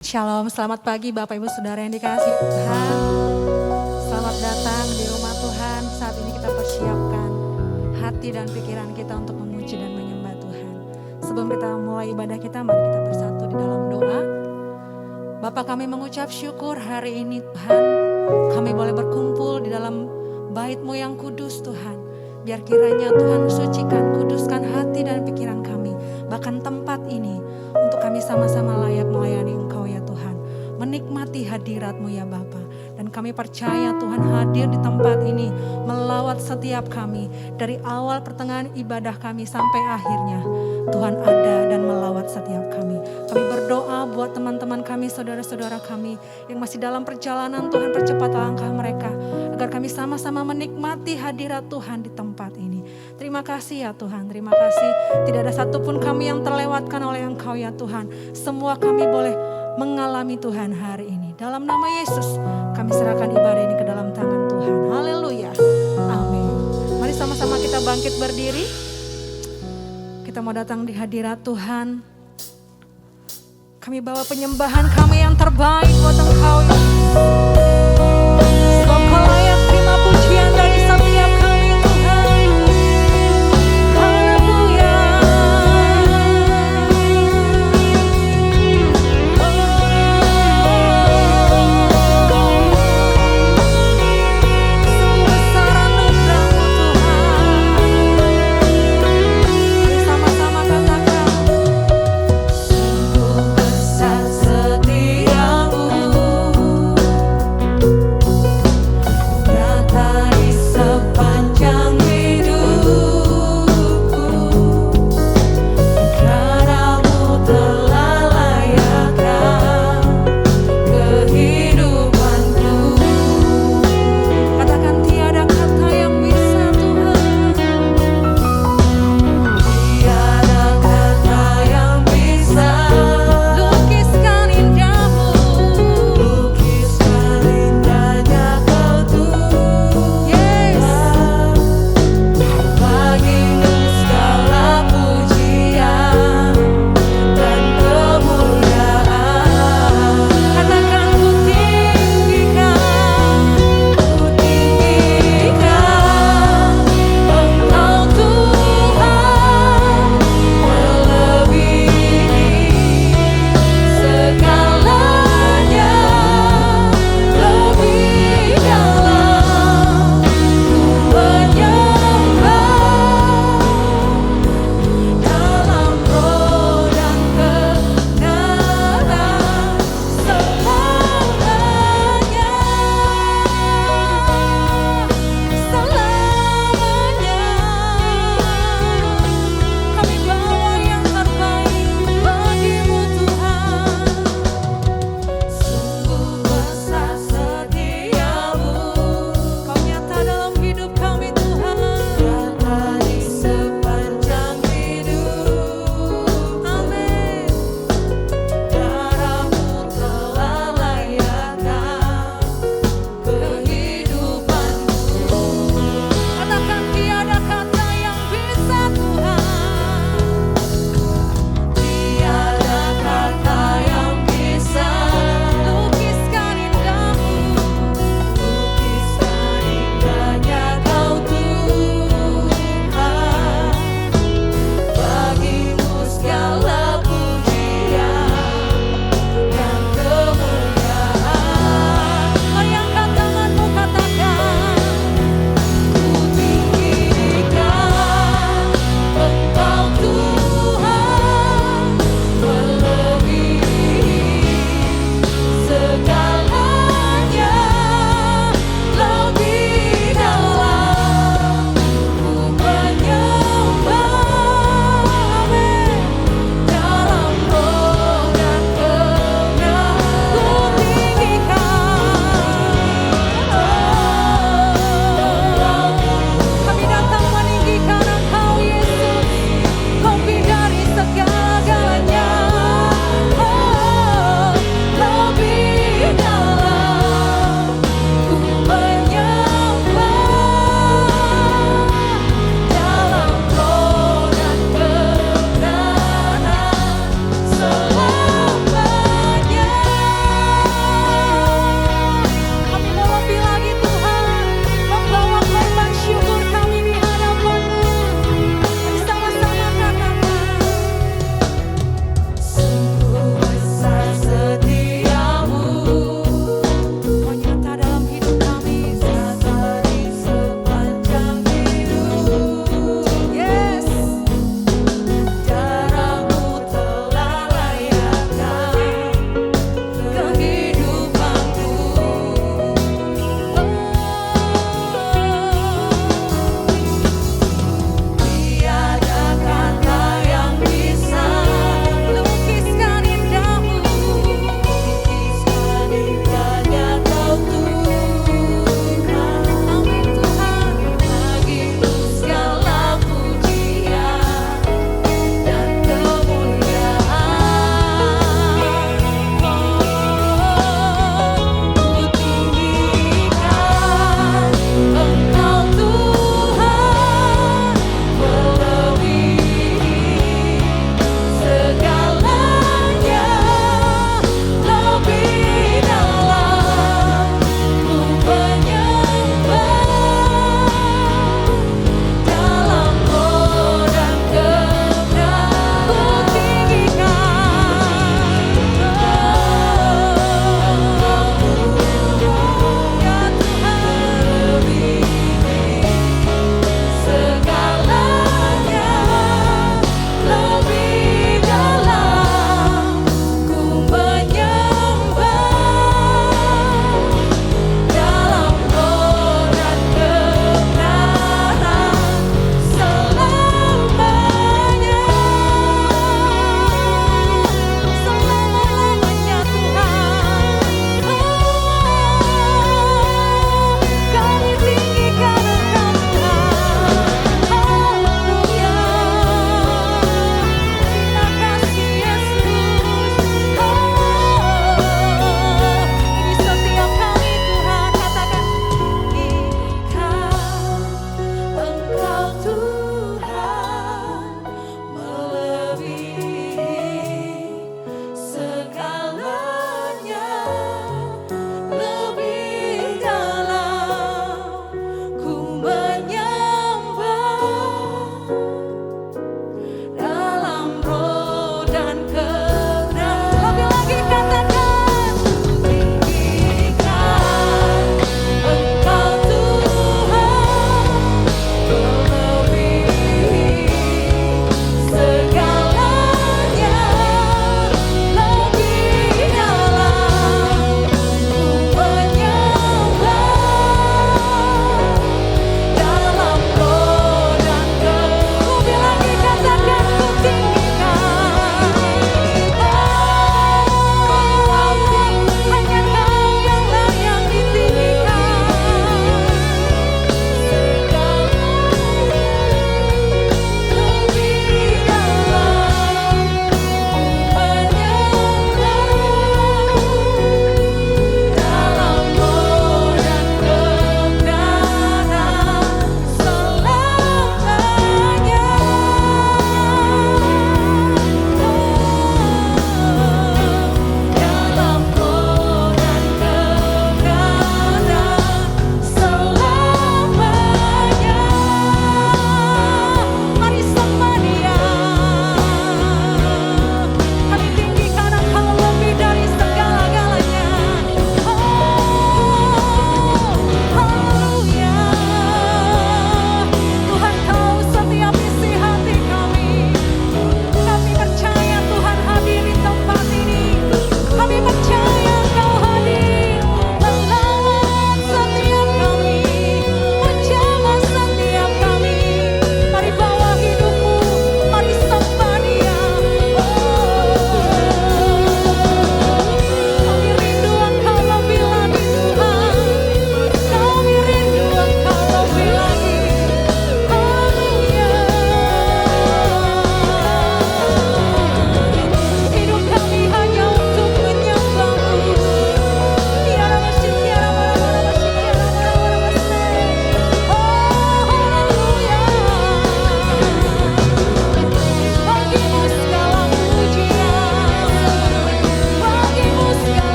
Shalom, selamat pagi Bapak Ibu Saudara yang dikasihi Tuhan. Selamat datang di rumah Tuhan. Saat ini kita persiapkan hati dan pikiran kita untuk memuji dan menyembah Tuhan. Sebelum kita mulai ibadah kita, mari kita bersatu di dalam doa. Bapak, kami mengucap syukur hari ini Tuhan. Kami boleh berkumpul di dalam bait-Mu yang kudus Tuhan. Biar kiranya Tuhan sucikan, kuduskan hati dan pikiran kami. Bahkan tempat ini untuk kami sama-sama layak melayani Engkau ya Tuhan. Menikmati hadirat-Mu ya Bapa. Dan kami percaya Tuhan hadir di tempat ini melawat setiap kami. Dari awal pertengahan ibadah kami sampai akhirnya. Tuhan ada dan melawat setiap kami. Kami berdoa buat teman-teman kami, saudara-saudara kami yang masih dalam perjalanan. Tuhan percepat langkah mereka. Agar kami sama-sama menikmati hadirat Tuhan di tempat ini. Terima kasih ya Tuhan, terima kasih. Tidak ada satupun kami yang terlewatkan oleh Engkau ya Tuhan. Semua kami boleh mengalami Tuhan hari ini. Dalam nama Yesus kami serahkan ibadah ini ke dalam tangan Tuhan. Haleluya. Amin. Mari sama-sama kita bangkit berdiri. Kita mau datang di hadirat Tuhan. Kami bawa penyembahan kami yang terbaik buat Engkau ya Yesus. Sebab Kau layak terima pujian dari setiap kami Tuhan. Haleluya. Sungguh besar anugerah-Mu Tuhan. Mari sama-sama katakan. Sungguh besar setiamu.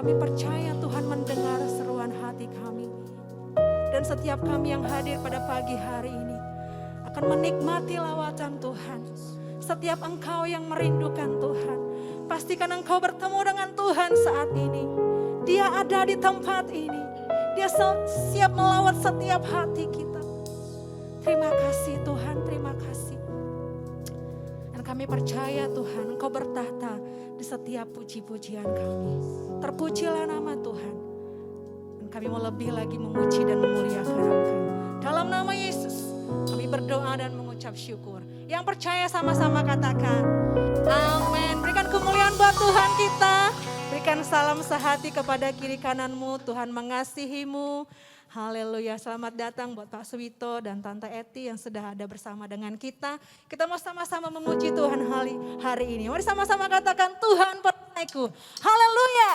Kami percaya Tuhan mendengar seruan hati kami. Dan setiap kami yang hadir pada pagi hari ini akan menikmati lawatan Tuhan. Setiap engkau yang merindukan Tuhan, pastikan engkau bertemu dengan Tuhan saat ini. Dia ada di tempat ini. Dia siap melawat setiap hati kita. Terima kasih Tuhan, terima kasih. Dan kami percaya Tuhan, Engkau bertahta di setiap puji-pujian kami. Terpujilah nama Tuhan. Dan kami mau lebih lagi memuji dan memuliakan Engkau. Dalam nama Yesus, kami berdoa dan mengucap syukur. Yang percaya sama-sama katakan, amin. Berikan kemuliaan buat Tuhan kita. Berikan salam sehati kepada kiri kananmu, Tuhan mengasihimu. Haleluya, selamat datang buat Pak Suwito dan Tante Eti yang sudah ada bersama dengan kita. Kita mau sama-sama memuji Tuhan hari ini. Mari sama-sama katakan, Tuhan peranaiku. Haleluya.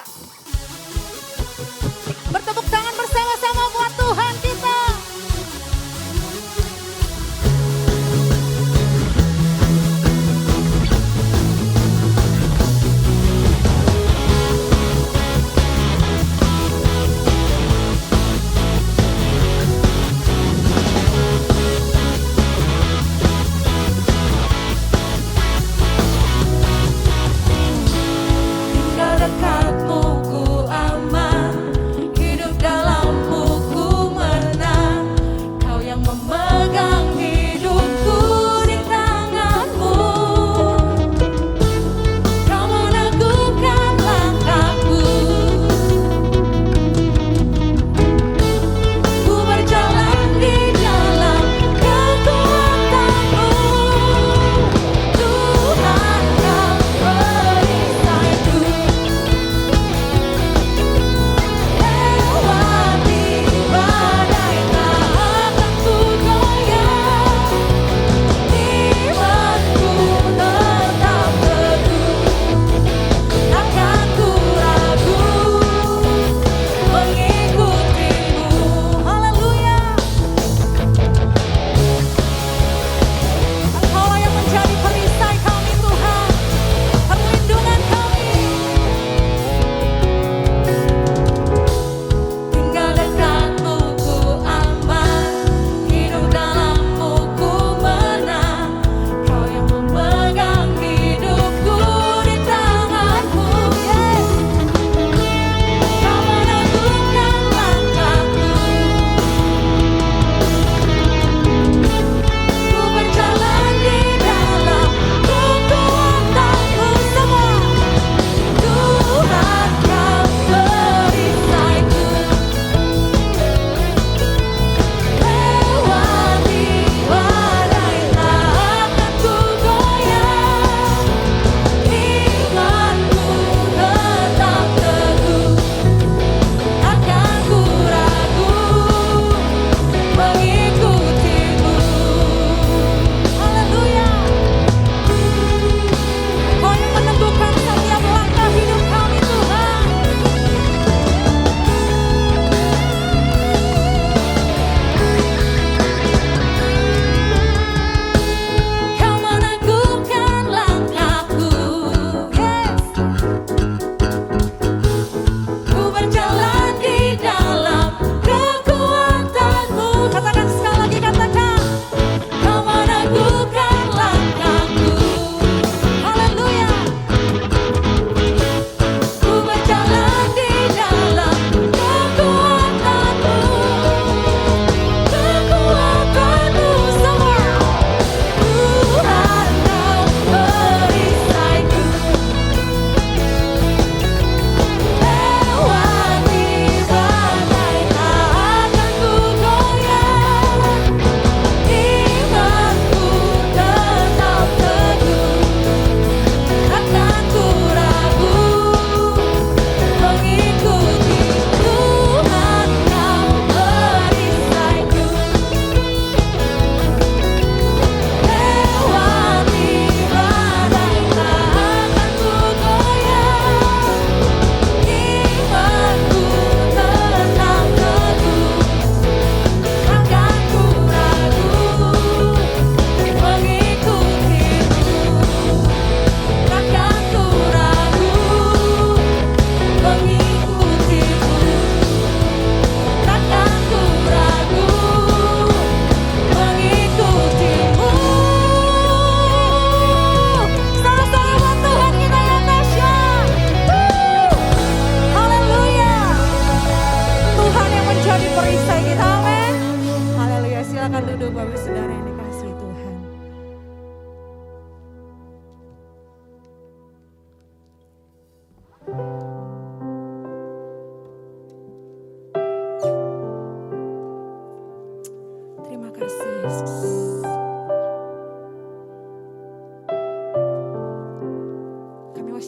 Bertepuk tangan bersama-sama buat Tuhan kita. Dekatmu ku aman, hidup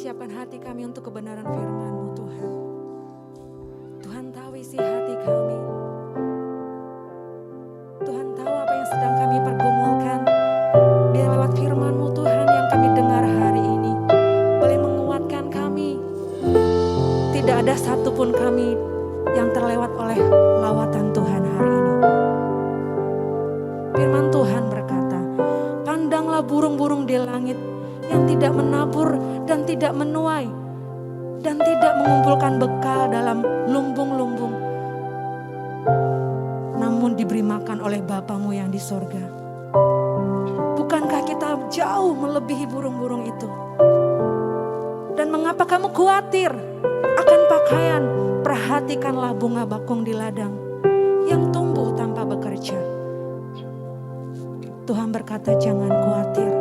persiapkan hati kami untuk kebenaran firman-Mu Tuhan. Tuhan tahu isi hati kami. Tuhan tahu apa yang sedang kami pergumulkan. Biar lewat firman-Mu Tuhan yang kami dengar hari ini boleh menguatkan kami. Tidak ada satupun kami yang terlewat oleh lawatan Tuhan hari ini. Firman Tuhan berkata, pandanglah burung-burung di langit yang tidak menabur dan tidak menuai dan tidak mengumpulkan bekal dalam lumbung-lumbung, namun diberi makan oleh Bapamu yang di sorga. Bukankah kita jauh melebihi burung-burung itu? Dan mengapa kamu khawatir akan pakaian? Perhatikanlah bunga bakung di ladang yang tumbuh tanpa bekerja. Tuhan berkata, jangan khawatir.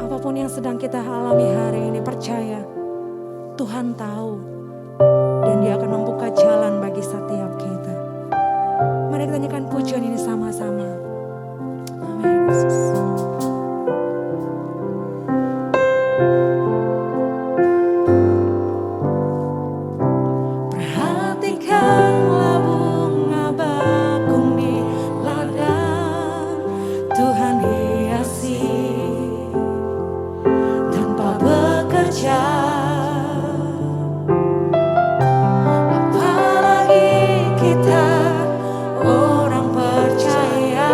Apapun yang sedang kita alami hari ini, percaya Tuhan tahu dan Dia akan membuka jalan bagi setiap kita. Mari kita nyanyikan pujian ini sama-sama. Amin. Yesus. Perhatikanlah bunga bakung di ladang, Tuhan hiasi tanpa bekerja. Apalagi kita orang percaya,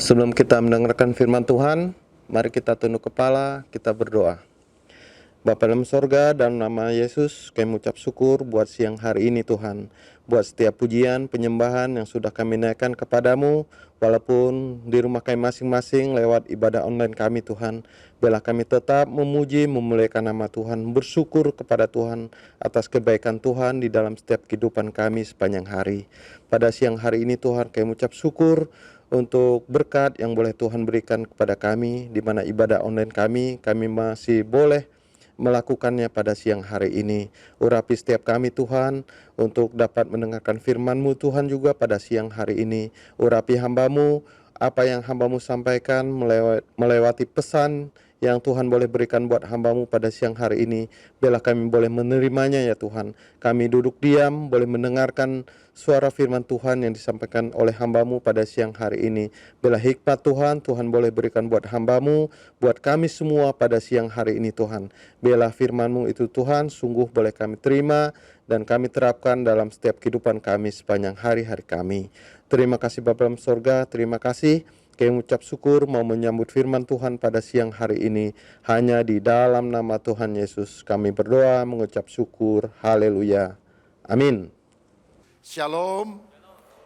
Sebelum kita mendengarkan firman Tuhan, mari kita tunduk kepala, kita berdoa. Bapa dalam sorga, dalam nama Yesus, kami mengucap syukur buat siang hari ini Tuhan. Buat setiap pujian, penyembahan yang sudah kami naikkan kepadamu, walaupun di rumah kami masing-masing lewat ibadah online kami Tuhan. Biarlah kami tetap memuji, memuliakan nama Tuhan, bersyukur kepada Tuhan atas kebaikan Tuhan di dalam setiap kehidupan kami sepanjang hari. Pada siang hari ini Tuhan, kami mengucap syukur untuk berkat yang boleh Tuhan berikan kepada kami, di mana ibadah online kami masih boleh melakukannya pada siang hari ini. Urapi setiap kami Tuhan untuk dapat mendengarkan firman-Mu Tuhan juga pada siang hari ini. Urapi hamba-Mu, apa yang hamba-Mu sampaikan melewati pesan yang Tuhan boleh berikan buat hamba-Mu pada siang hari ini. Biarlah kami boleh menerimanya ya Tuhan. Kami duduk diam, boleh mendengarkan suara firman Tuhan yang disampaikan oleh hamba-Mu pada siang hari ini. Biarlah hikmat Tuhan boleh berikan buat hamba-Mu, buat kami semua pada siang hari ini Tuhan. Biarlah firman-Mu itu Tuhan sungguh boleh kami terima dan kami terapkan dalam setiap kehidupan kami sepanjang hari-hari kami. Terima kasih Bapa dalam sorga, terima kasih. Kami mengucap syukur mau menyambut firman Tuhan pada siang hari ini. Hanya di dalam nama Tuhan Yesus kami berdoa mengucap syukur. Haleluya. Amin. Shalom.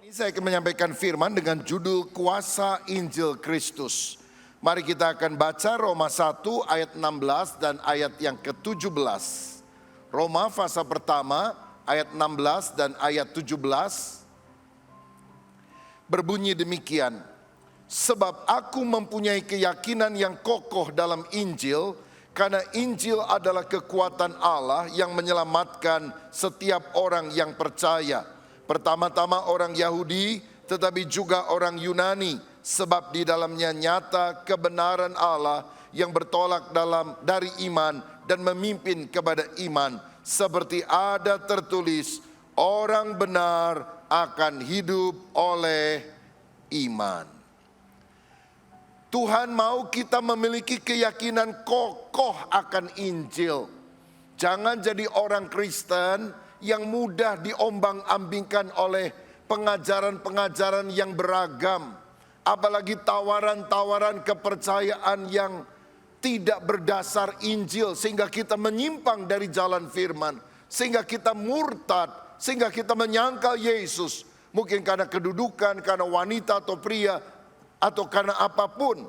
Ini saya akan menyampaikan firman dengan judul Kuasa Injil Kristus. Mari kita akan baca Roma 1 ayat 16 dan ayat yang ke-17. Roma pasal pertama ayat 16 dan ayat 17 berbunyi demikian. Sebab aku mempunyai keyakinan yang kokoh dalam Injil, karena Injil adalah kekuatan Allah yang menyelamatkan setiap orang yang percaya. Pertama-tama orang Yahudi, tetapi juga orang Yunani, sebab di dalamnya nyata kebenaran Allah yang bertolak dari iman dan memimpin kepada iman. Seperti ada tertulis, orang benar akan hidup oleh iman. Tuhan mau kita memiliki keyakinan kokoh akan Injil. Jangan jadi orang Kristen yang mudah diombang-ambingkan oleh pengajaran-pengajaran yang beragam. Apalagi tawaran-tawaran kepercayaan yang tidak berdasar Injil. Sehingga kita menyimpang dari jalan firman. Sehingga kita murtad. Sehingga kita menyangkal Yesus. Mungkin karena kedudukan, karena wanita atau pria, atau karena apapun.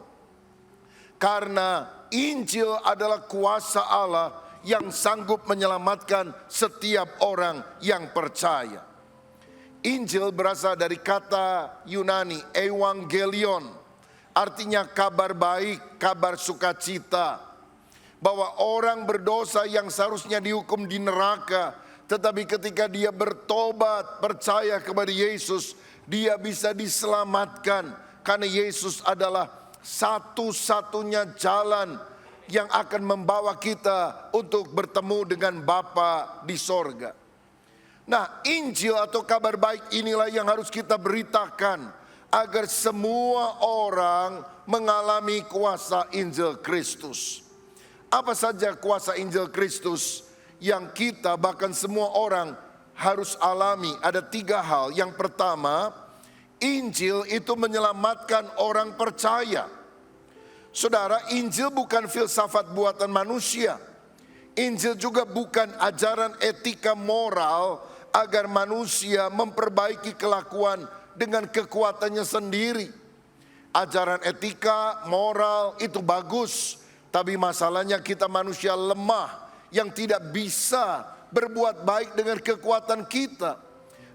Karena Injil adalah kuasa Allah yang sanggup menyelamatkan setiap orang yang percaya. Injil berasal dari kata Yunani evangelion, artinya kabar baik, kabar sukacita, bahwa orang berdosa yang seharusnya dihukum di neraka, tetapi ketika dia bertobat, percaya kepada Yesus, dia bisa diselamatkan. Karena Yesus adalah satu-satunya jalan yang akan membawa kita untuk bertemu dengan Bapa di sorga. Nah, Injil atau kabar baik inilah yang harus kita beritakan agar semua orang mengalami kuasa Injil Kristus. Apa saja kuasa Injil Kristus yang kita bahkan semua orang harus alami? Ada 3 hal. Yang pertama, Injil itu menyelamatkan orang percaya. Saudara, Injil bukan filsafat buatan manusia. Injil juga bukan ajaran etika moral agar manusia memperbaiki kelakuan dengan kekuatannya sendiri. Ajaran etika, moral itu bagus, tapi masalahnya kita manusia lemah yang tidak bisa berbuat baik dengan kekuatan kita.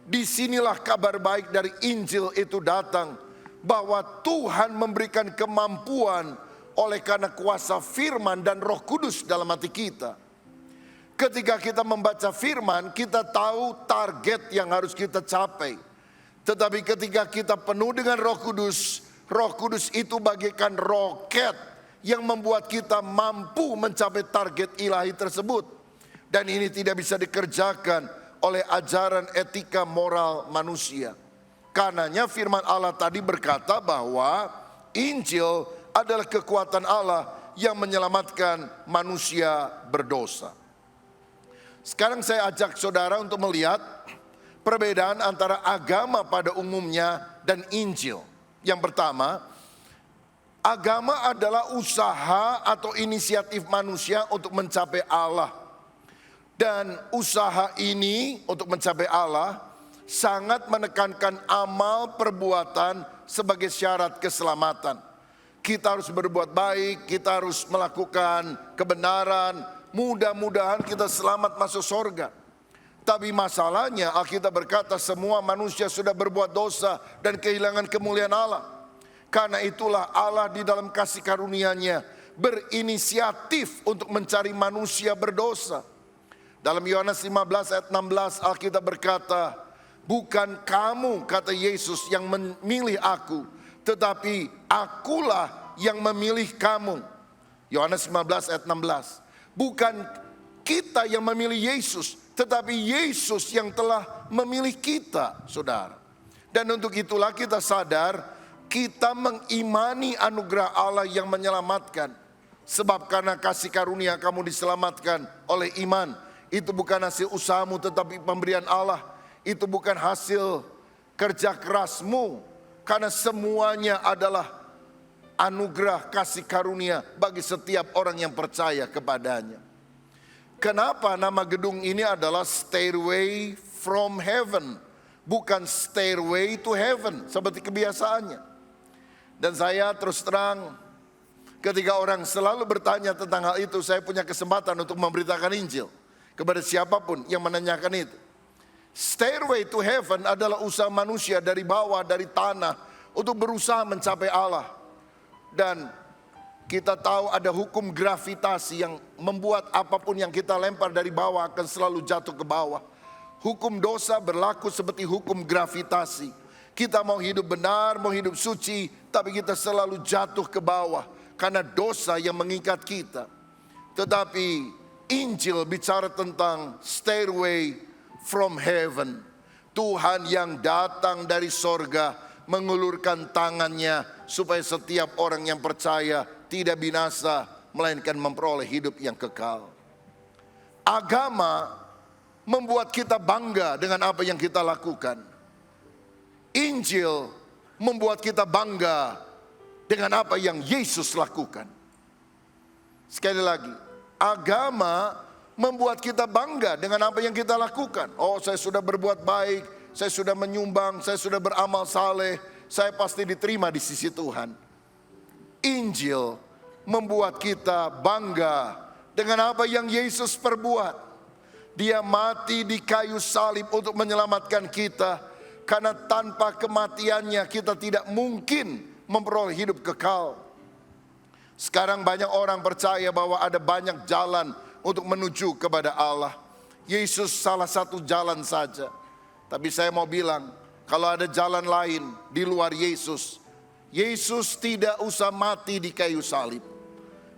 Disinilah kabar baik dari Injil itu datang, bahwa Tuhan memberikan kemampuan oleh karena kuasa firman dan Roh Kudus dalam hati kita. Ketika kita membaca firman, kita tahu target yang harus kita capai. Tetapi ketika kita penuh dengan Roh Kudus itu bagaikan roket yang membuat kita mampu mencapai target ilahi tersebut. Dan ini tidak bisa dikerjakan oleh ajaran etika moral manusia. Karenanya firman Allah tadi berkata bahwa Injil adalah kekuatan Allah yang menyelamatkan manusia berdosa. Sekarang saya ajak saudara untuk melihat perbedaan antara agama pada umumnya dan Injil. Yang pertama, Agama adalah usaha atau inisiatif manusia untuk mencapai Allah. Dan usaha ini untuk mencapai Allah sangat menekankan amal perbuatan sebagai syarat keselamatan. Kita harus berbuat baik, kita harus melakukan kebenaran, mudah-mudahan kita selamat masuk surga. Tapi masalahnya Alkitab berkata semua manusia sudah berbuat dosa dan kehilangan kemuliaan Allah. Karena itulah Allah di dalam kasih karunia-Nya berinisiatif untuk mencari manusia berdosa. Dalam Yohanes 15 ayat 16 Alkitab berkata, bukan kamu, kata Yesus, yang memilih aku, tetapi akulah yang memilih kamu. Yohanes 15 ayat 16. Bukan kita yang memilih Yesus, tetapi Yesus yang telah memilih kita, saudara. Dan untuk itulah kita sadar, kita mengimani anugerah Allah yang menyelamatkan. Sebab karena kasih karunia kamu diselamatkan oleh iman. Itu bukan hasil usahamu tetapi pemberian Allah. Itu bukan hasil kerja kerasmu. Karena semuanya adalah anugerah kasih karunia bagi setiap orang yang percaya kepadanya. Kenapa nama gedung ini adalah Stairway from Heaven, bukan Stairway to Heaven seperti kebiasaannya. Dan saya terus terang, ketika orang selalu bertanya tentang hal itu, saya punya kesempatan untuk memberitakan Injil kepada siapapun yang menanyakan itu. Stairway to Heaven adalah usaha manusia dari bawah, dari tanah, untuk berusaha mencapai Allah. Dan kita tahu ada hukum gravitasi yang membuat apapun yang kita lempar dari bawah akan selalu jatuh ke bawah. Hukum dosa berlaku seperti hukum gravitasi. Kita mau hidup benar, mau hidup suci, tapi kita selalu jatuh ke bawah karena dosa yang mengikat kita. Tetapi Injil bicara tentang stairway from heaven. Tuhan yang datang dari sorga mengulurkan tangannya supaya setiap orang yang percaya tidak binasa, melainkan memperoleh hidup yang kekal. Agama membuat kita bangga dengan apa yang kita lakukan. Injil membuat kita bangga dengan apa yang Yesus lakukan. Sekali lagi, agama membuat kita bangga dengan apa yang kita lakukan. Oh, saya sudah berbuat baik, saya sudah menyumbang, saya sudah beramal saleh, saya pasti diterima di sisi Tuhan. Injil membuat kita bangga dengan apa yang Yesus perbuat. Dia mati di kayu salib untuk menyelamatkan kita. Karena tanpa kematiannya kita tidak mungkin memperoleh hidup kekal. Sekarang banyak orang percaya bahwa ada banyak jalan untuk menuju kepada Allah. Yesus salah satu jalan saja. Tapi saya mau bilang, kalau ada jalan lain di luar Yesus, Yesus tidak usah mati di kayu salib.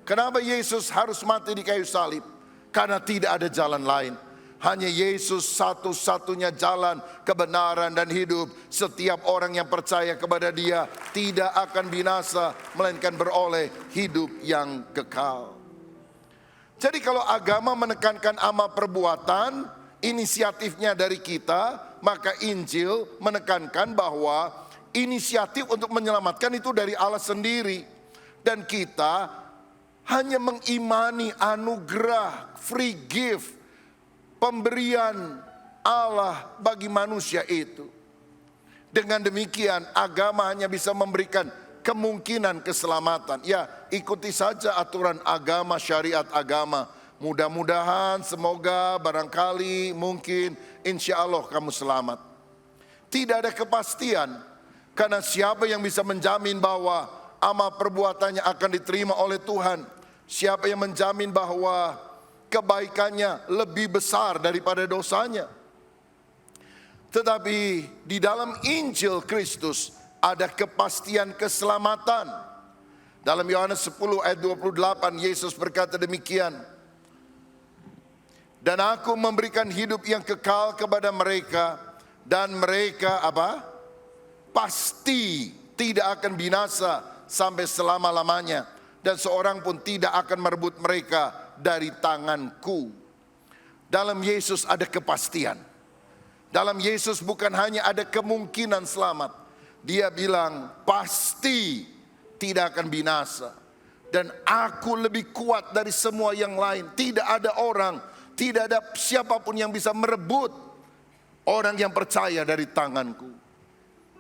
Kenapa Yesus harus mati di kayu salib? Karena tidak ada jalan lain. Hanya Yesus satu-satunya jalan kebenaran dan hidup. Setiap orang yang percaya kepada Dia tidak akan binasa, melainkan beroleh hidup yang kekal. Jadi kalau agama menekankan amal perbuatan, inisiatifnya dari kita, maka Injil menekankan bahwa inisiatif untuk menyelamatkan itu dari Allah sendiri. Dan kita hanya mengimani anugerah, free gift, pemberian Allah bagi manusia itu. Dengan demikian agama hanya bisa memberikan kemungkinan keselamatan. Ya, ikuti saja aturan agama, syariat agama. Mudah-mudahan, semoga, barangkali, mungkin, insya Allah kamu selamat. Tidak ada kepastian, karena siapa yang bisa menjamin bahwa amal perbuatannya akan diterima oleh Tuhan? Siapa yang menjamin bahwa kebaikannya lebih besar daripada dosanya? Tetapi di dalam Injil Kristus ada kepastian keselamatan. Dalam Yohanes 10 ayat 28 Yesus berkata demikian, dan aku memberikan hidup yang kekal kepada mereka, dan mereka apa? Pasti tidak akan binasa sampai selama-lamanya, dan seorang pun tidak akan merebut mereka dari tanganku. Dalam Yesus ada kepastian. Dalam Yesus bukan hanya ada kemungkinan selamat. Dia bilang pasti tidak akan binasa. Dan aku lebih kuat dari semua yang lain. Tidak ada orang, tidak ada siapapun yang bisa merebut orang yang percaya dari tanganku.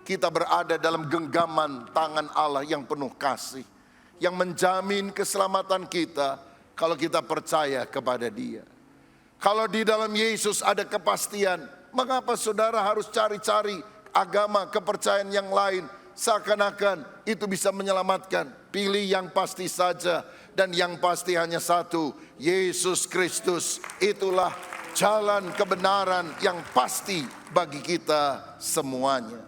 Kita berada dalam genggaman tangan Allah yang penuh kasih, yang menjamin keselamatan kita kalau kita percaya kepada Dia. Kalau di dalam Yesus ada kepastian, mengapa saudara harus cari-cari agama, kepercayaan yang lain, seakan-akan itu bisa menyelamatkan? Pilih yang pasti saja, dan yang pasti hanya satu, Yesus Kristus. Itulah jalan kebenaran yang pasti bagi kita semuanya.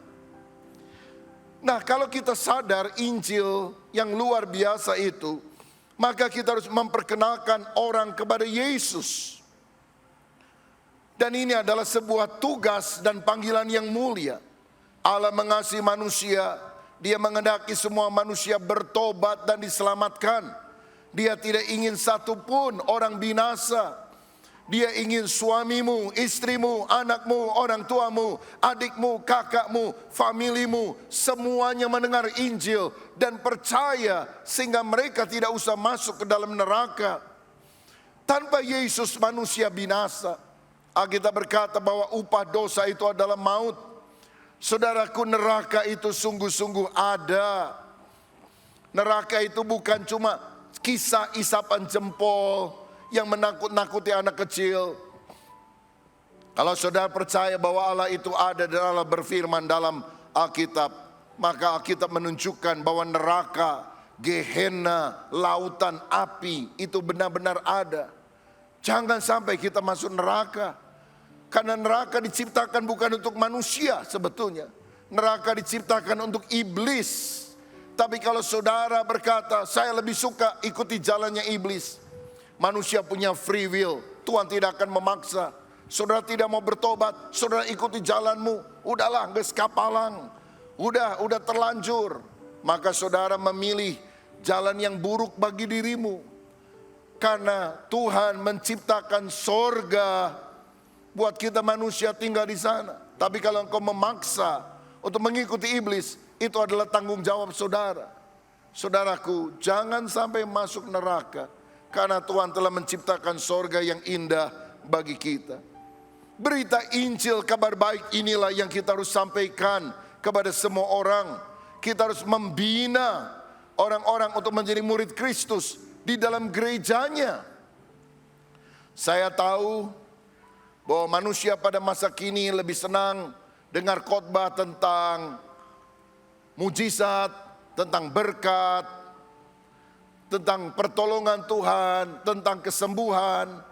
Nah, kalau kita sadar Injil yang luar biasa itu, maka kita harus memperkenalkan orang kepada Yesus. Dan ini adalah sebuah tugas dan panggilan yang mulia. Allah mengasihi manusia, Dia menghendaki semua manusia bertobat dan diselamatkan. Dia tidak ingin satupun orang binasa. Dia ingin suamimu, istrimu, anakmu, orang tuamu, adikmu, kakakmu, familimu, semuanya mendengar Injil dan percaya sehingga mereka tidak usah masuk ke dalam neraka. Tanpa Yesus manusia binasa. Alkitab berkata bahwa upah dosa itu adalah maut. Saudaraku, neraka itu sungguh-sungguh ada. Neraka itu bukan cuma kisah isapan jempol yang menakut-nakuti anak kecil. Kalau saudara percaya bahwa Allah itu ada dan Allah berfirman dalam Alkitab, maka Alkitab menunjukkan bahwa neraka, Gehenna, lautan api itu benar-benar ada. Jangan sampai kita masuk neraka. Karena neraka diciptakan bukan untuk manusia sebetulnya. Neraka diciptakan untuk iblis. Tapi kalau saudara berkata, saya lebih suka ikuti jalannya iblis. Manusia punya free will. Tuhan tidak akan memaksa. Saudara tidak mau bertobat, saudara ikuti jalanmu. Udahlah, geus kapalang. Udah terlanjur. Maka saudara memilih jalan yang buruk bagi dirimu. Karena Tuhan menciptakan sorga buat kita manusia tinggal di sana. Tapi kalau engkau memaksa untuk mengikuti iblis, itu adalah tanggung jawab saudara. Saudaraku, jangan sampai masuk neraka. Karena Tuhan telah menciptakan sorga yang indah bagi kita. Berita Injil, kabar baik inilah yang kita harus sampaikan kepada semua orang. Kita harus membina orang-orang untuk menjadi murid Kristus di dalam gerejanya. Saya tahu bahwa manusia pada masa kini lebih senang dengar khotbah tentang mujizat, tentang berkat, tentang pertolongan Tuhan, tentang kesembuhan.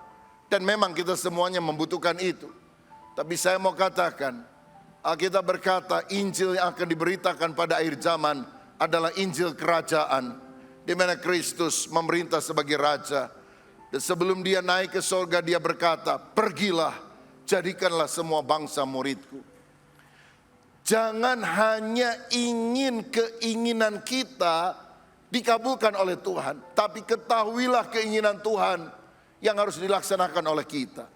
Dan memang kita semuanya membutuhkan itu. Tapi saya mau katakan, Alkitab berkata Injil yang akan diberitakan pada akhir zaman adalah Injil kerajaan, di mana Kristus memerintah sebagai Raja. Dan sebelum Dia naik ke sorga, Dia berkata, pergilah, jadikanlah semua bangsa muridku. Jangan hanya ingin keinginan kita dikabulkan oleh Tuhan, tapi ketahuilah keinginan Tuhan yang harus dilaksanakan oleh kita.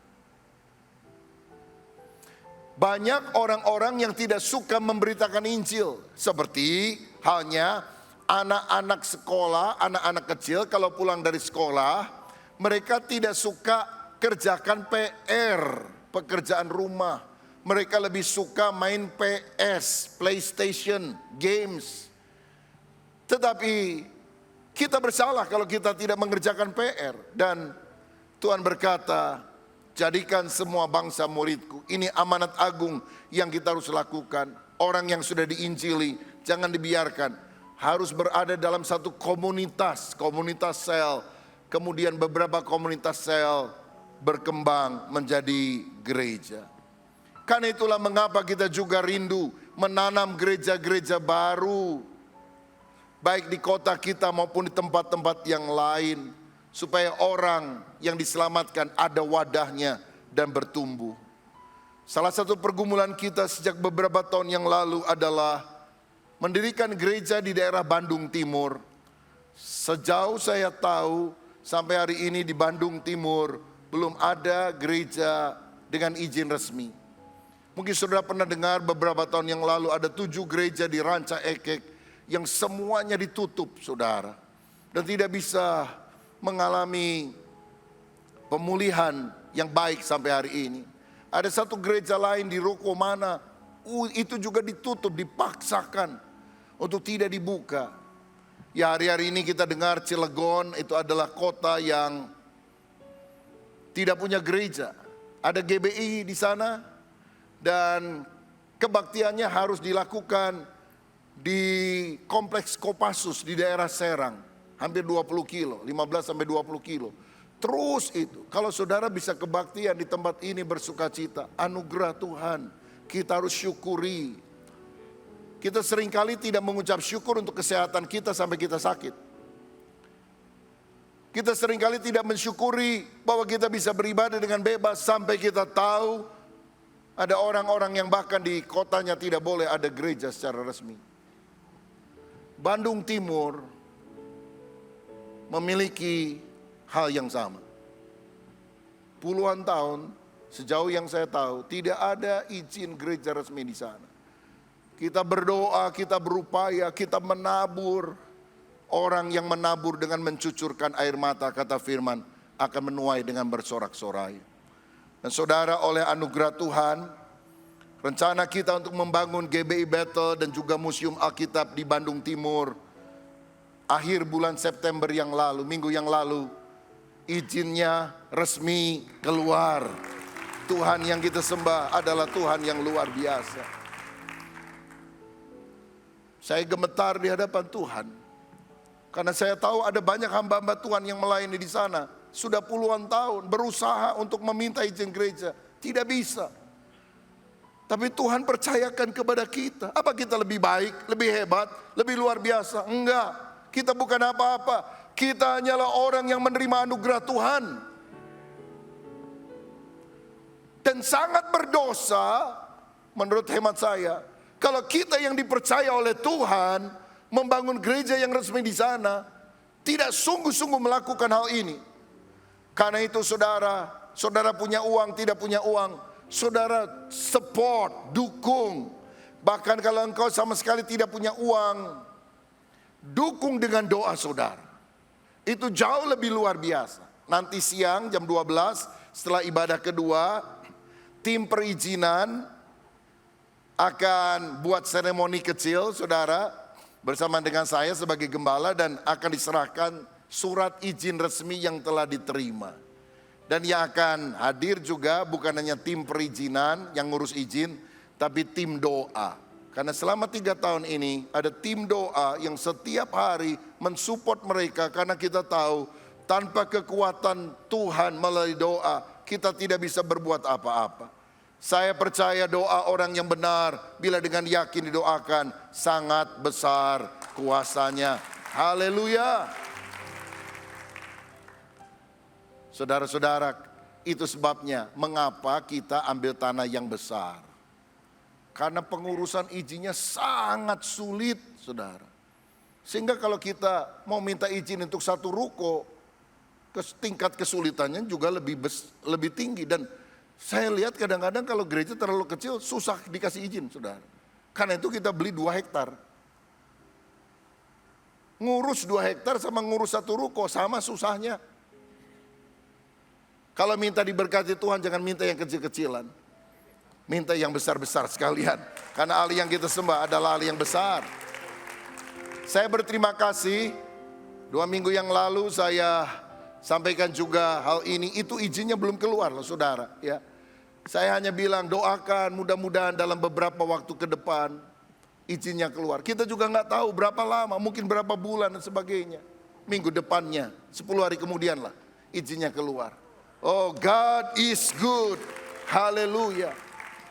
Banyak orang-orang yang tidak suka memberitakan Injil, seperti halnya anak-anak sekolah, anak-anak kecil kalau pulang dari sekolah, mereka tidak suka kerjakan PR, pekerjaan rumah. Mereka lebih suka main PS, PlayStation, games. Tetapi kita bersalah kalau kita tidak mengerjakan PR. Dan Tuhan berkata, jadikan semua bangsa muridku. Ini amanat agung yang kita harus lakukan. Orang yang sudah diinjili, jangan dibiarkan. Harus berada dalam satu komunitas sel. Kemudian beberapa komunitas sel berkembang menjadi gereja. Karena itulah mengapa kita juga rindu menanam gereja-gereja baru, baik di kota kita maupun di tempat-tempat yang lain, supaya orang yang diselamatkan ada wadahnya dan bertumbuh. Salah satu pergumulan kita sejak beberapa tahun yang lalu adalah mendirikan gereja di daerah Bandung Timur. Sejauh saya tahu, sampai hari ini di Bandung Timur belum ada gereja dengan izin resmi. Mungkin saudara pernah dengar beberapa tahun yang lalu ada 7 gereja di Ranca Ekek yang semuanya ditutup, saudara, dan tidak bisa mengalami pemulihan yang baik sampai hari ini. Ada satu gereja lain di Ruko mana, itu juga ditutup, dipaksakan untuk tidak dibuka. Ya, hari-hari ini kita dengar Cilegon itu adalah kota yang tidak punya gereja. Ada GBI di sana dan kebaktiannya harus dilakukan di kompleks Kopassus di daerah Serang. Hampir 20 kilo, 15 sampai 20 kilo. Terus itu, kalau saudara bisa kebaktian di tempat ini bersuka cita, anugerah Tuhan, kita harus syukuri. Kita seringkali tidak mengucap syukur untuk kesehatan kita sampai kita sakit. Kita seringkali tidak mensyukuri bahwa kita bisa beribadah dengan bebas sampai kita tahu ada orang-orang yang bahkan di kotanya tidak boleh ada gereja secara resmi. Bandung Timur memiliki hal yang sama. Puluhan tahun, sejauh yang saya tahu, tidak ada izin gereja resmi di sana. Kita berdoa, kita berupaya, kita menabur. Orang yang menabur dengan mencucurkan air mata, kata firman, akan menuai dengan bersorak-sorai. Dan saudara, oleh anugerah Tuhan, rencana kita untuk membangun GBI Battle dan juga Museum Alkitab di Bandung Timur, akhir bulan September yang lalu, minggu yang lalu, izinnya resmi keluar. Tuhan yang kita sembah adalah Tuhan yang luar biasa. Saya gemetar di hadapan Tuhan. Karena saya tahu ada banyak hamba-hamba Tuhan yang melayani di sana. Sudah puluhan tahun berusaha untuk meminta izin gereja. Tidak bisa. Tapi Tuhan percayakan kepada kita. Apa kita lebih baik, lebih hebat, lebih luar biasa? Enggak. Kita bukan apa-apa. Kita hanyalah orang yang menerima anugerah Tuhan. Dan sangat berdosa menurut hemat saya. Kalau kita yang dipercaya oleh Tuhan membangun gereja yang resmi di sana, tidak sungguh-sungguh melakukan hal ini. Karena itu saudara, saudara punya uang, tidak punya uang, saudara support, dukung. Bahkan kalau engkau sama sekali tidak punya uang, dukung dengan doa saudara. Itu jauh lebih luar biasa. Nanti siang jam 12 setelah ibadah kedua, tim perizinan akan buat seremoni kecil saudara, bersama dengan saya sebagai gembala, dan akan diserahkan surat izin resmi yang telah diterima. Dan yang akan hadir juga bukan hanya tim perizinan yang ngurus izin, tapi tim doa. Karena selama 3 tahun ini ada tim doa yang setiap hari mensupport mereka. Karena kita tahu tanpa kekuatan Tuhan melalui doa kita tidak bisa berbuat apa-apa. Saya percaya doa orang yang benar bila dengan yakin didoakan sangat besar kuasanya. Haleluya. Saudara-saudara, itu sebabnya mengapa kita ambil tanah yang besar. Karena pengurusan izinnya sangat sulit, saudara. Sehingga kalau kita mau minta izin untuk satu ruko, tingkat kesulitannya juga lebih tinggi. Dan saya lihat kadang-kadang kalau gereja terlalu kecil susah dikasih izin, saudara. Karena itu kita beli 2 hektar. Ngurus 2 hektar sama ngurus satu ruko sama susahnya. Kalau minta diberkati Tuhan jangan minta yang kecil-kecilan. Minta yang besar-besar sekalian. Karena Allah yang kita sembah adalah Allah yang besar. Saya berterima kasih. 2 minggu yang lalu saya sampaikan juga hal ini. Itu izinnya belum keluar loh saudara. Ya. Saya hanya bilang doakan mudah-mudahan dalam beberapa waktu ke depan izinnya keluar. Kita juga nggak tahu berapa lama, mungkin berapa bulan dan sebagainya. Minggu depannya, 10 hari kemudian lah izinnya keluar. Oh, God is good. Haleluya.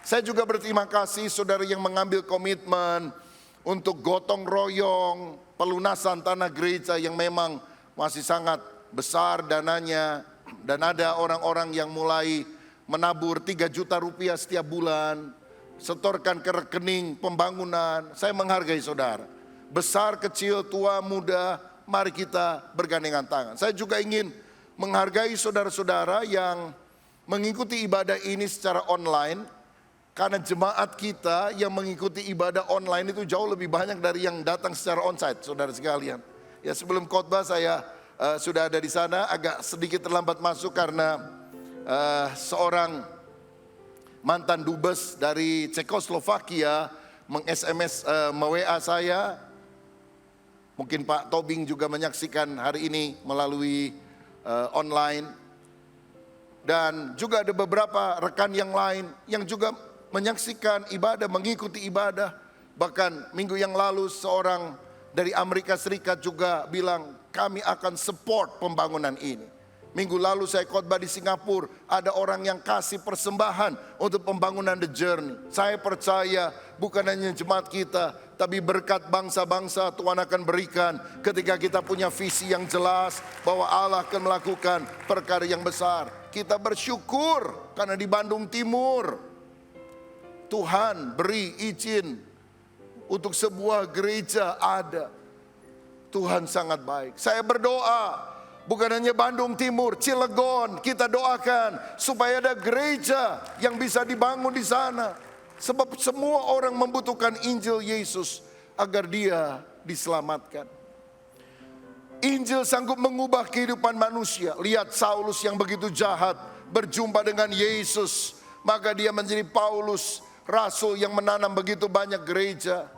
Saya juga berterima kasih saudara yang mengambil komitmen untuk gotong royong pelunasan tanah gereja yang memang masih sangat besar dananya. Dan ada orang-orang yang mulai menabur 3 juta rupiah setiap bulan, setorkan ke rekening pembangunan. Saya menghargai saudara. Besar, kecil, tua, muda, mari kita bergandengan tangan. Saya juga ingin menghargai saudara-saudara yang mengikuti ibadah ini secara online. Karena jemaat kita yang mengikuti ibadah online itu jauh lebih banyak dari yang datang secara onsite, saudara sekalian. Ya, sebelum khotbah saya sudah ada di sana, agak sedikit terlambat masuk karena seorang mantan dubes dari Cekoslovakia meng-SMS, me-WA saya. Mungkin Pak Tobing juga menyaksikan hari ini melalui online. Dan juga ada beberapa rekan yang lain yang juga menyaksikan ibadah, mengikuti ibadah. Bahkan minggu yang lalu seorang dari Amerika Serikat juga bilang, kami akan support pembangunan ini. Minggu lalu saya khotbah di Singapura, ada orang yang kasih persembahan untuk pembangunan The Journey. Saya percaya bukan hanya jemaat kita, tapi berkat bangsa-bangsa Tuhan akan berikan ketika kita punya visi yang jelas bahwa Allah akan melakukan perkara yang besar. Kita bersyukur karena di Bandung Timur Tuhan beri izin untuk sebuah gereja ada. Tuhan sangat baik. Saya berdoa, bukan hanya Bandung Timur, Cilegon, kita doakan supaya ada gereja yang bisa dibangun di sana. Sebab semua orang membutuhkan Injil Yesus agar dia diselamatkan. Injil sanggup mengubah kehidupan manusia. Lihat Saulus yang begitu jahat berjumpa dengan Yesus, maka dia menjadi Paulus, rasul yang menanam begitu banyak gereja.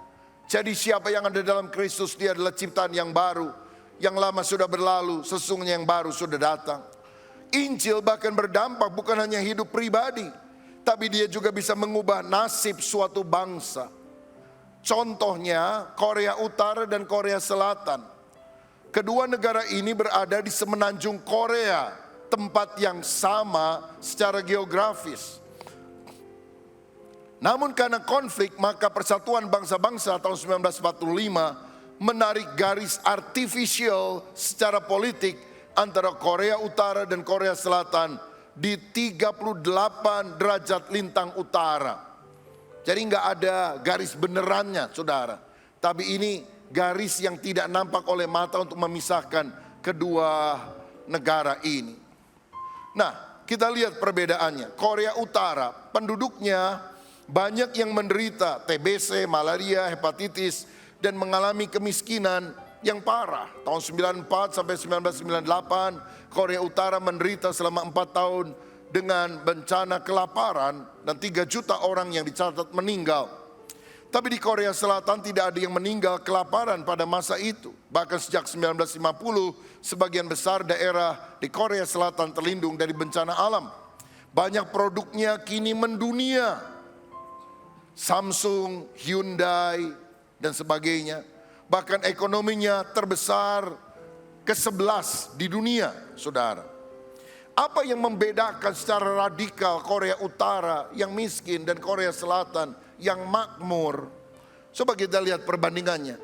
Jadi siapa yang ada dalam Kristus, dia adalah ciptaan yang baru. Yang lama sudah berlalu, sesungguhnya yang baru sudah datang. Injil bahkan berdampak bukan hanya hidup pribadi, tapi dia juga bisa mengubah nasib suatu bangsa. Contohnya Korea Utara dan Korea Selatan. Kedua negara ini berada di semenanjung Korea, tempat yang sama secara geografis. Namun karena konflik, maka Persatuan Bangsa-Bangsa tahun 1945 menarik garis artifisial secara politik antara Korea Utara dan Korea Selatan di 38 derajat lintang utara. Jadi nggak ada garis benerannya, saudara. Tapi ini garis yang tidak nampak oleh mata untuk memisahkan kedua negara ini. Nah, kita lihat perbedaannya. Korea Utara, penduduknya banyak yang menderita TBC, malaria, hepatitis, dan mengalami kemiskinan yang parah. Tahun 94 sampai 1998, Korea Utara menderita selama 4 tahun dengan bencana kelaparan dan 3 juta orang yang dicatat meninggal. Tapi di Korea Selatan tidak ada yang meninggal kelaparan pada masa itu. Bahkan sejak 1950, sebagian besar daerah di Korea Selatan terlindung dari bencana alam. Banyak produknya kini mendunia. Samsung, Hyundai, dan sebagainya. Bahkan ekonominya terbesar ke-11 di dunia, saudara. Apa yang membedakan secara radikal Korea Utara yang miskin dan Korea Selatan yang makmur? Coba kita lihat perbandingannya.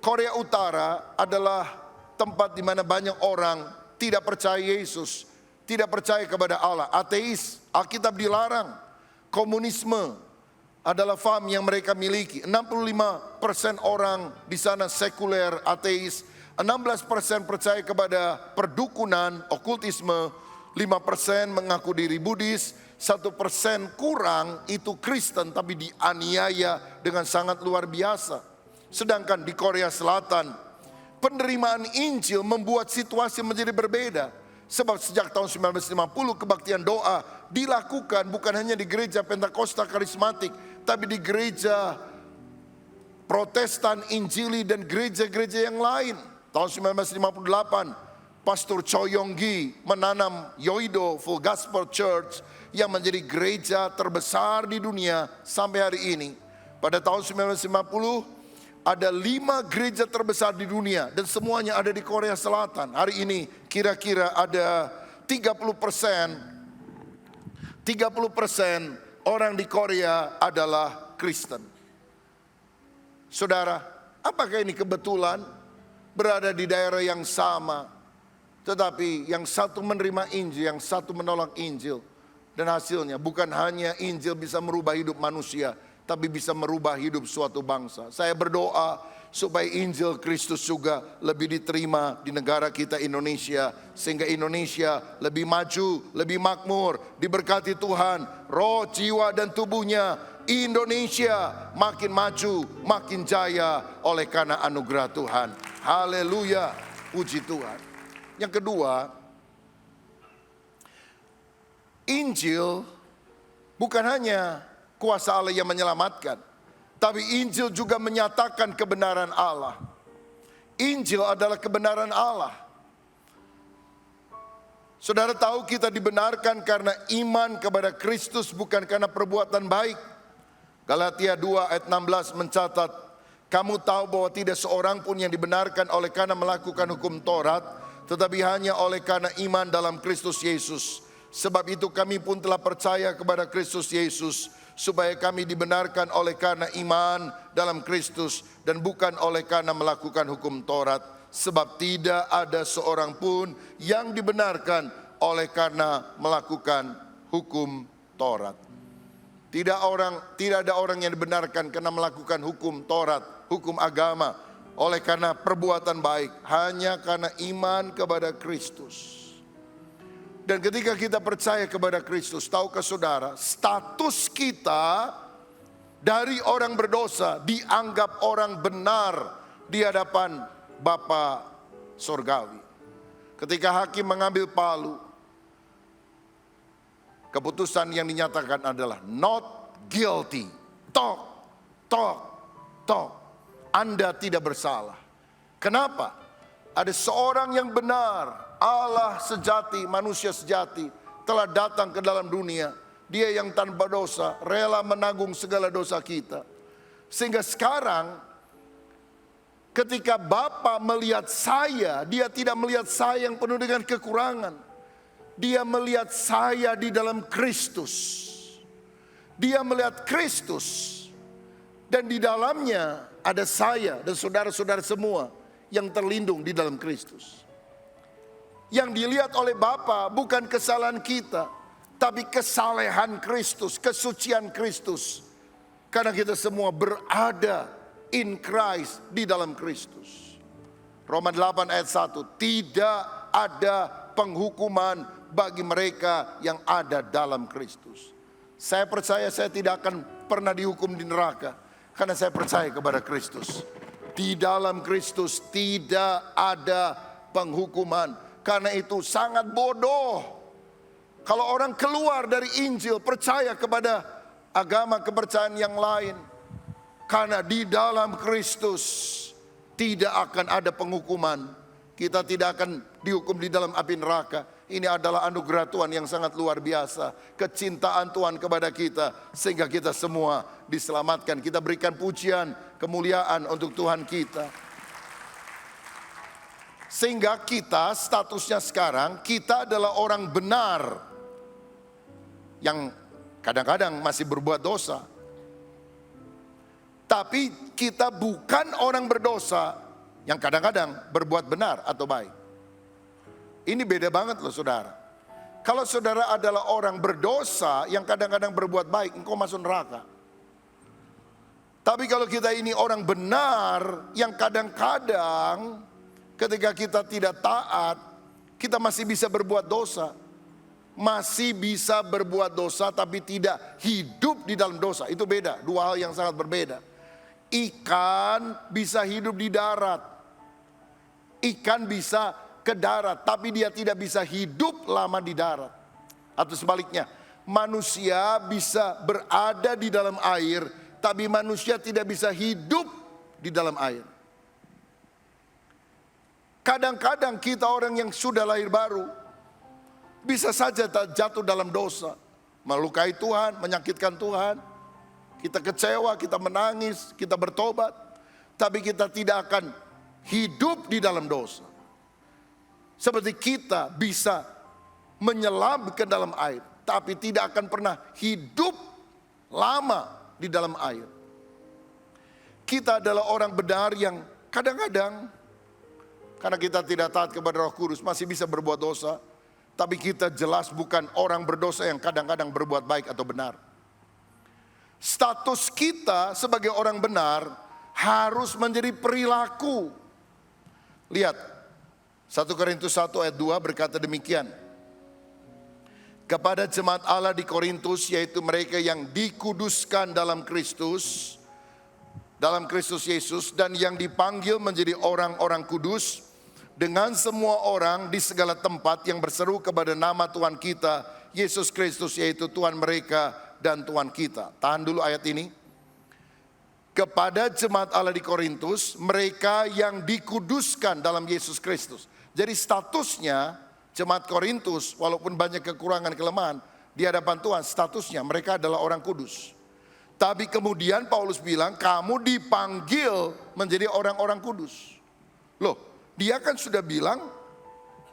Korea Utara adalah tempat di mana banyak orang tidak percaya Yesus, tidak percaya kepada Allah, ateis. Alkitab dilarang. Komunisme adalah faham yang mereka miliki. 65% orang di sana sekuler, ateis. 16% percaya kepada perdukunan, okultisme. 5% mengaku diri Buddhis. 1% kurang itu Kristen tapi dianiaya dengan sangat luar biasa. Sedangkan di Korea Selatan, penerimaan Injil membuat situasi menjadi berbeda. Sebab sejak tahun 1950 kebaktian doa dilakukan bukan hanya di gereja Pentakosta Karismatik, tapi di gereja Protestan, Injili, dan gereja-gereja yang lain. Tahun 1958, Pastor Choi Yong-gi menanam Yoido Full Gospel Church yang menjadi gereja terbesar di dunia sampai hari ini. Pada tahun 1950, ada 5 gereja terbesar di dunia dan semuanya ada di Korea Selatan. Hari ini kira-kira ada 30% orang di Korea adalah Kristen. Saudara, apakah ini kebetulan berada di daerah yang sama, tetapi yang satu menerima Injil, yang satu menolak Injil, dan hasilnya bukan hanya Injil bisa merubah hidup manusia, tapi bisa merubah hidup suatu bangsa. Saya berdoa supaya Injil Kristus juga lebih diterima di negara kita Indonesia, sehingga Indonesia lebih maju, lebih makmur, diberkati Tuhan, roh, jiwa dan tubuhnya. Indonesia makin maju, makin jaya oleh karena anugerah Tuhan. Haleluya, puji Tuhan. Yang kedua, Injil bukan hanya kuasa Allah yang menyelamatkan, tapi Injil juga menyatakan kebenaran Allah. Injil adalah kebenaran Allah. Saudara tahu kita dibenarkan karena iman kepada Kristus, bukan karena perbuatan baik. Galatia 2 ayat 16 mencatat, kamu tahu bahwa tidak seorang pun yang dibenarkan oleh karena melakukan hukum Taurat, tetapi hanya oleh karena iman dalam Kristus Yesus. Sebab itu kami pun telah percaya kepada Kristus Yesus, supaya kami dibenarkan oleh karena iman dalam Kristus dan bukan oleh karena melakukan hukum Taurat. Sebab tidak ada seorang pun yang dibenarkan oleh karena melakukan hukum Taurat. Tidak ada orang yang dibenarkan karena melakukan hukum Taurat, hukum agama, oleh karena perbuatan baik, hanya karena iman kepada Kristus. Dan ketika kita percaya kepada Kristus, tahukah saudara, status kita dari orang berdosa dianggap orang benar di hadapan Bapa Sorgawi. Ketika hakim mengambil palu, keputusan yang dinyatakan adalah not guilty. Tok, tok, tok. Anda tidak bersalah. Kenapa? Ada seorang yang benar, Allah sejati, manusia sejati, telah datang ke dalam dunia. Dia yang tanpa dosa, rela menanggung segala dosa kita. Sehingga sekarang ketika Bapa melihat saya, dia tidak melihat saya yang penuh dengan kekurangan. Dia melihat saya di dalam Kristus. Dia melihat Kristus. Dan di dalamnya ada saya dan saudara-saudara semua yang terlindung di dalam Kristus. Yang dilihat oleh Bapa bukan kesalahan kita, tapi kesalehan Kristus, kesucian Kristus. Karena kita semua berada in Christ, di dalam Kristus. Roma 8 ayat 1, tidak ada penghukuman bagi mereka yang ada dalam Kristus. Saya percaya saya tidak akan pernah dihukum di neraka, karena saya percaya kepada Kristus. Di dalam Kristus tidak ada penghukuman. Karena itu sangat bodoh kalau orang keluar dari Injil, percaya kepada agama kepercayaan yang lain. Karena di dalam Kristus tidak akan ada penghukuman. Kita tidak akan dihukum di dalam api neraka. Ini adalah anugerah Tuhan yang sangat luar biasa. Kecintaan Tuhan kepada kita, sehingga kita semua diselamatkan. Kita berikan pujian, kemuliaan untuk Tuhan kita. Sehingga kita statusnya sekarang, kita adalah orang benar yang kadang-kadang masih berbuat dosa. Tapi kita bukan orang berdosa yang kadang-kadang berbuat benar atau baik. Ini beda banget loh saudara. Kalau saudara adalah orang berdosa yang kadang-kadang berbuat baik, engkau masuk neraka. Tapi kalau kita ini orang benar yang kadang-kadang ketika kita tidak taat, kita masih bisa berbuat dosa. Masih bisa berbuat dosa tapi tidak hidup di dalam dosa. Itu beda, dua hal yang sangat berbeda. Ikan bisa hidup di darat. Ikan bisa ke darat, tapi dia tidak bisa hidup lama di darat. Atau sebaliknya, manusia bisa berada di dalam air, tapi manusia tidak bisa hidup di dalam air. Kadang-kadang kita orang yang sudah lahir baru bisa saja jatuh dalam dosa, melukai Tuhan, menyakitkan Tuhan. Kita kecewa, kita menangis, kita bertobat, tapi kita tidak akan hidup di dalam dosa. Seperti kita bisa menyelam ke dalam air, tapi tidak akan pernah hidup lama di dalam air. Kita adalah orang benar yang kadang-kadang, karena kita tidak taat kepada Roh Kudus, masih bisa berbuat dosa. Tapi kita jelas bukan orang berdosa yang kadang-kadang berbuat baik atau benar. Status kita sebagai orang benar harus menjadi perilaku. Lihat, 1 Korintus 1 ayat 2 berkata demikian. Kepada jemaat Allah di Korintus, yaitu mereka yang dikuduskan dalam Kristus Yesus, dan yang dipanggil menjadi orang-orang kudus, dengan semua orang di segala tempat yang berseru kepada nama Tuhan kita, Yesus Kristus, yaitu Tuhan mereka dan Tuhan kita. Tahan dulu ayat ini. Kepada jemaat Allah di Korintus, mereka yang dikuduskan dalam Yesus Kristus. Jadi statusnya jemaat Korintus, walaupun banyak kekurangan kelemahan, di hadapan Tuhan statusnya mereka adalah orang kudus. Tapi kemudian Paulus bilang, kamu dipanggil menjadi orang-orang kudus. Loh, dia kan sudah bilang,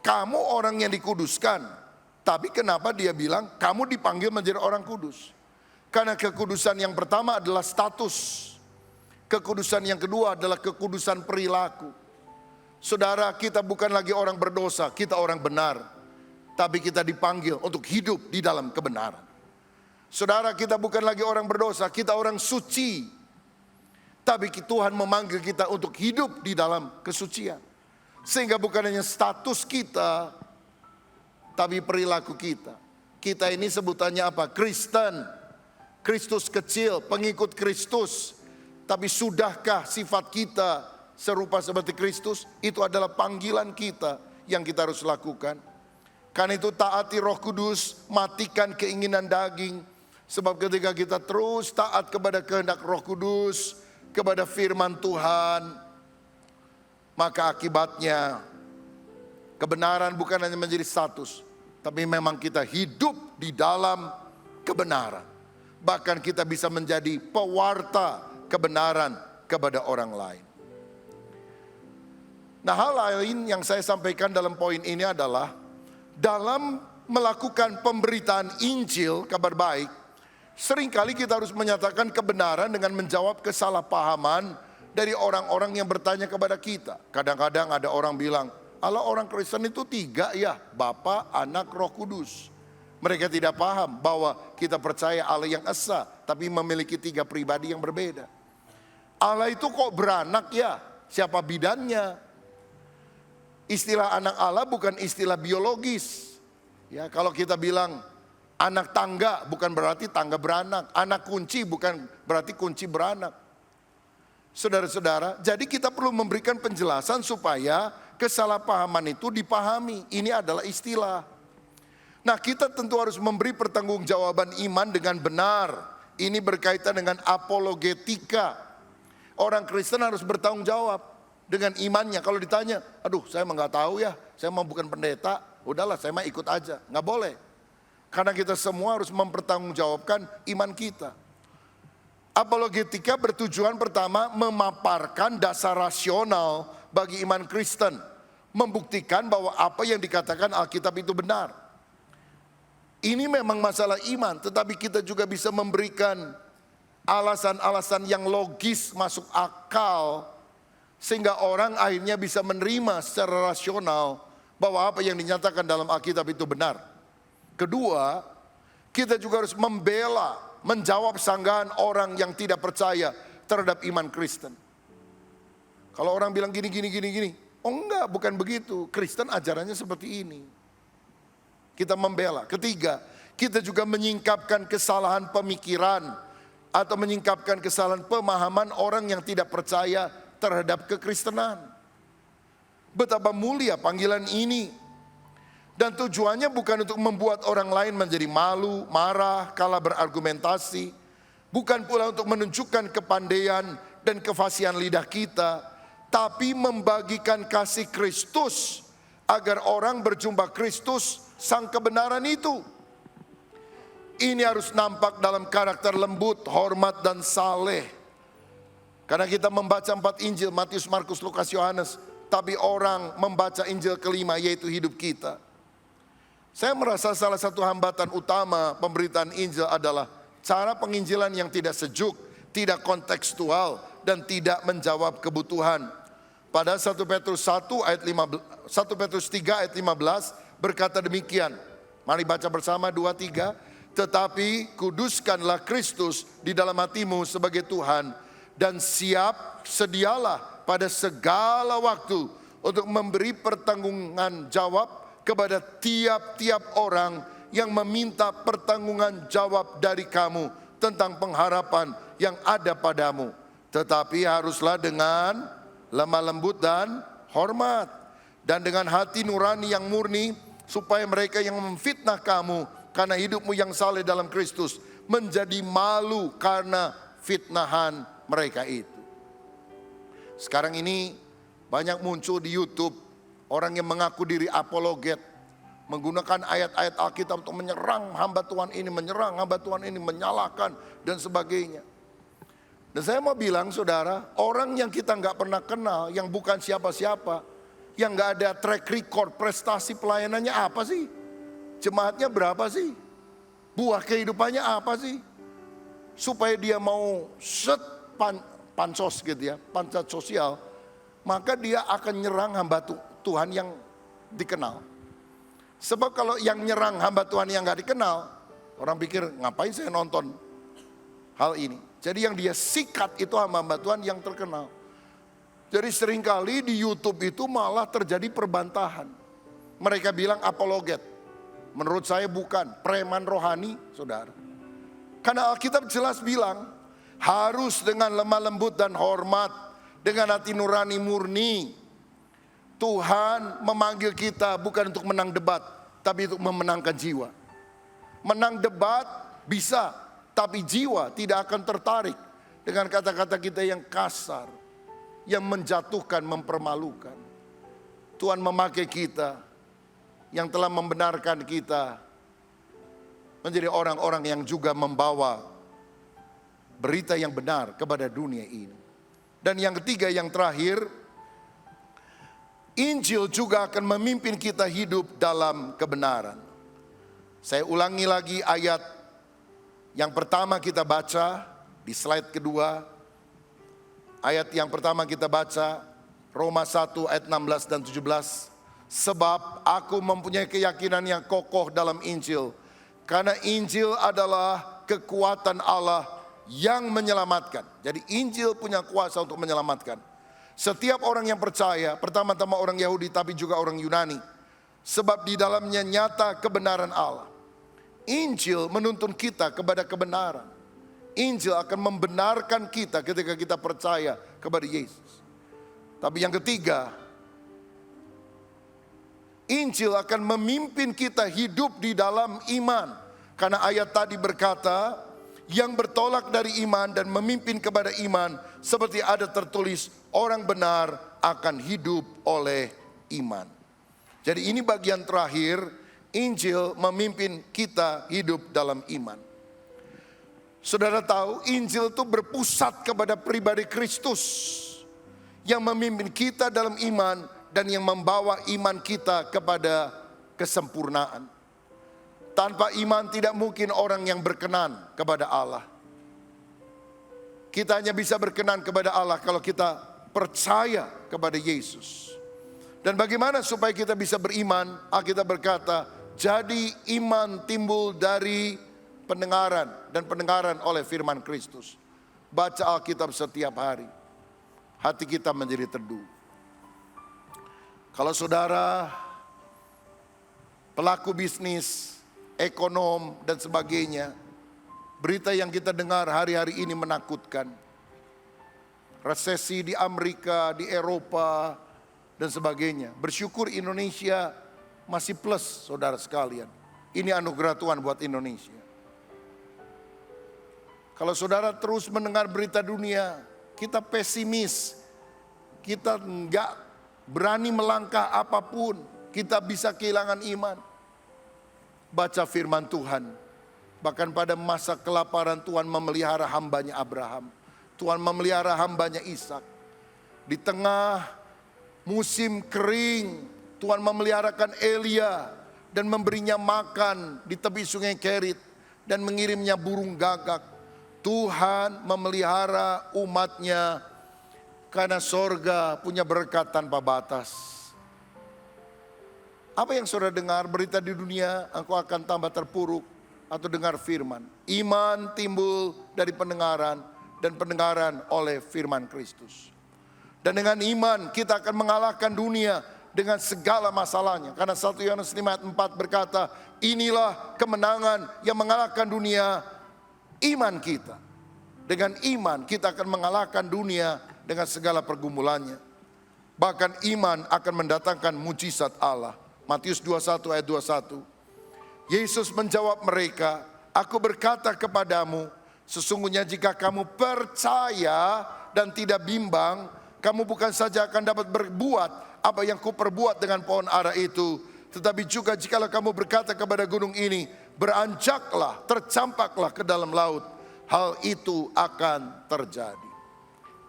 kamu orang yang dikuduskan. Tapi kenapa dia bilang, kamu dipanggil menjadi orang kudus? Karena kekudusan yang pertama adalah status. Kekudusan yang kedua adalah kekudusan perilaku. Saudara, kita bukan lagi orang berdosa, kita orang benar. Tapi kita dipanggil untuk hidup di dalam kebenaran. Saudara, kita bukan lagi orang berdosa, kita orang suci. Tapi Tuhan memanggil kita untuk hidup di dalam kesucian. Sehingga bukan hanya status kita, tapi perilaku kita. Kita ini sebutannya apa? Kristen. Kristus kecil, pengikut Kristus. Tapi sudahkah sifat kita serupa seperti Kristus? Itu adalah panggilan kita yang kita harus lakukan. Karena itu taati Roh Kudus, matikan keinginan daging. Sebab ketika kita terus taat kepada kehendak Roh Kudus, kepada firman Tuhan, maka akibatnya kebenaran bukan hanya menjadi status, tapi memang kita hidup di dalam kebenaran. Bahkan kita bisa menjadi pewarta kebenaran kepada orang lain. Nah, hal lain yang saya sampaikan dalam poin ini adalah dalam melakukan pemberitaan Injil, kabar baik, seringkali kita harus menyatakan kebenaran dengan menjawab kesalahpahaman dari orang-orang yang bertanya kepada kita. Kadang-kadang ada orang bilang, Allah, orang Kristen itu 3 ya, Bapa, Anak, Roh Kudus. Mereka tidak paham bahwa kita percaya Allah yang esa, tapi memiliki 3 pribadi yang berbeda. Allah itu kok beranak ya? Siapa bidannya? Istilah anak Allah bukan istilah biologis. Ya, kalau kita bilang anak tangga bukan berarti tangga beranak. Anak kunci bukan berarti kunci beranak. Saudara-saudara, jadi kita perlu memberikan penjelasan supaya kesalahpahaman itu dipahami. Ini adalah istilah. Nah, kita tentu harus memberi pertanggungjawaban iman dengan benar. Ini berkaitan dengan apologetika. Orang Kristen harus bertanggung jawab dengan imannya. Kalau ditanya, aduh saya mah nggak tahu ya, saya mah bukan pendeta, udahlah saya mah ikut aja. Nggak boleh. Karena kita semua harus mempertanggungjawabkan iman kita. Apologetika bertujuan pertama memaparkan dasar rasional bagi iman Kristen. Membuktikan bahwa apa yang dikatakan Alkitab itu benar. Ini memang masalah iman, tetapi kita juga bisa memberikan alasan-alasan yang logis, masuk akal, sehingga orang akhirnya bisa menerima secara rasional bahwa apa yang dinyatakan dalam Alkitab itu benar. Kedua, kita juga harus membela, menjawab sanggahan orang yang tidak percaya terhadap iman Kristen. Kalau orang bilang gini, oh enggak, bukan begitu. Kristen ajarannya seperti ini. Kita membela. Ketiga, kita juga menyingkapkan kesalahan pemikiran atau menyingkapkan kesalahan pemahaman orang yang tidak percaya terhadap kekristenan. Betapa mulia panggilan ini. Dan tujuannya bukan untuk membuat orang lain menjadi malu, marah, kalah berargumentasi. Bukan pula untuk menunjukkan kepandaian dan kefasihan lidah kita. Tapi membagikan kasih Kristus agar orang berjumpa Kristus, sang kebenaran itu. Ini harus nampak dalam karakter lembut, hormat, dan saleh. Karena kita membaca 4 Injil, Matius, Markus, Lukas, Yohanes. Tapi orang membaca Injil kelima, yaitu hidup kita. Saya merasa salah satu hambatan utama pemberitaan Injil adalah cara penginjilan yang tidak sejuk, tidak kontekstual, dan tidak menjawab kebutuhan. Pada 1 Petrus 3 ayat 15 berkata demikian. Mari baca bersama 2-3. Tetapi kuduskanlah Kristus di dalam hatimu sebagai Tuhan, dan siap sedialah pada segala waktu untuk memberi pertanggungan jawab kepada tiap-tiap orang yang meminta pertanggungan jawab dari kamu tentang pengharapan yang ada padamu. Tetapi haruslah dengan lemah lembut dan hormat, dan dengan hati nurani yang murni, supaya mereka yang memfitnah kamu karena hidupmu yang saleh dalam Kristus menjadi malu karena fitnahan mereka itu. Sekarang ini banyak muncul di YouTube orang yang mengaku diri apologet, menggunakan ayat-ayat Alkitab untuk menyerang hamba Tuhan ini, menyerang hamba Tuhan ini, menyalahkan dan sebagainya. Dan saya mau bilang saudara, orang yang kita nggak pernah kenal, yang bukan siapa-siapa, yang nggak ada track record prestasi pelayanannya apa sih? Jemaatnya berapa sih? Buah kehidupannya apa sih? Supaya dia mau pansos gitu ya, pancas sosial, maka dia akan nyerang hamba Tuhan yang dikenal. Sebab kalau yang nyerang hamba Tuhan yang gak dikenal, orang pikir ngapain saya nonton hal ini. Jadi yang dia sikat itu hamba Tuhan yang terkenal. Jadi seringkali di YouTube itu malah terjadi perbantahan. Mereka bilang apologet. Menurut saya bukan, preman rohani saudara. Karena Alkitab jelas bilang, harus dengan lemah lembut dan hormat, dengan hati nurani murni. Tuhan memanggil kita bukan untuk menang debat, tapi untuk memenangkan jiwa. Menang debat bisa, tapi jiwa tidak akan tertarik dengan kata-kata kita yang kasar, yang menjatuhkan, mempermalukan. Tuhan memakai kita yang telah membenarkan kita menjadi orang-orang yang juga membawa berita yang benar kepada dunia ini. Dan yang ketiga, yang terakhir, Injil juga akan memimpin kita hidup dalam kebenaran. Saya ulangi lagi ayat yang pertama kita baca di slide kedua. Ayat yang pertama kita baca, Roma 1 ayat 16 dan 17. Sebab aku mempunyai keyakinan yang kokoh dalam Injil, karena Injil adalah kekuatan Allah yang menyelamatkan. Jadi Injil punya kuasa untuk menyelamatkan setiap orang yang percaya, pertama-tama orang Yahudi tapi juga orang Yunani. Sebab di dalamnya nyata kebenaran Allah. Injil menuntun kita kepada kebenaran. Injil akan membenarkan kita ketika kita percaya kepada Yesus. Tapi yang ketiga, Injil akan memimpin kita hidup di dalam iman. Karena ayat tadi berkata, yang bertolak dari iman dan memimpin kepada iman, seperti ada tertulis, orang benar akan hidup oleh iman. Jadi ini bagian terakhir, Injil memimpin kita hidup dalam iman. Saudara tahu, Injil itu berpusat kepada pribadi Kristus yang memimpin kita dalam iman dan yang membawa iman kita kepada kesempurnaan. Tanpa iman tidak mungkin orang yang berkenan kepada Allah. Kita hanya bisa berkenan kepada Allah kalau kita percaya kepada Yesus. Dan bagaimana supaya kita bisa beriman? Alkitab berkata, jadi iman timbul dari pendengaran, dan pendengaran oleh firman Kristus. Baca Alkitab setiap hari, hati kita menjadi teduh. Kalau saudara pelaku bisnis, ekonom dan sebagainya, berita yang kita dengar hari-hari ini menakutkan. Resesi di Amerika, di Eropa dan sebagainya. Bersyukur Indonesia masih plus, saudara sekalian. Ini anugerah Tuhan buat Indonesia. Kalau saudara terus mendengar berita dunia, kita pesimis, kita enggak berani melangkah apapun, kita bisa kehilangan iman. Baca firman Tuhan. Bahkan pada masa kelaparan Tuhan memelihara hambanya Abraham. Tuhan memelihara hambanya Ishak. Di tengah musim kering, Tuhan memeliharakan Elia dan memberinya makan di tepi sungai Kerit dan mengirimnya burung gagak. Tuhan memelihara umatnya karena sorga punya berkat tanpa batas. Apa yang saudara dengar berita di dunia, engkau akan tambah terpuruk, atau dengar firman. Iman timbul dari pendengaran dan pendengaran oleh firman Kristus. Dan dengan iman kita akan mengalahkan dunia dengan segala masalahnya. Karena 1 Yohanes 5 ayat 4 berkata, inilah kemenangan yang mengalahkan dunia, iman kita. Dengan iman kita akan mengalahkan dunia dengan segala pergumulannya. Bahkan iman akan mendatangkan mujizat Allah. Matius 21 ayat 21. Yesus menjawab mereka, aku berkata kepadamu, sesungguhnya jika kamu percaya dan tidak bimbang, kamu bukan saja akan dapat berbuat apa yang kuperbuat dengan pohon ara itu, tetapi juga jikalau kamu berkata kepada gunung ini, beranjaklah, tercampaklah ke dalam laut, hal itu akan terjadi.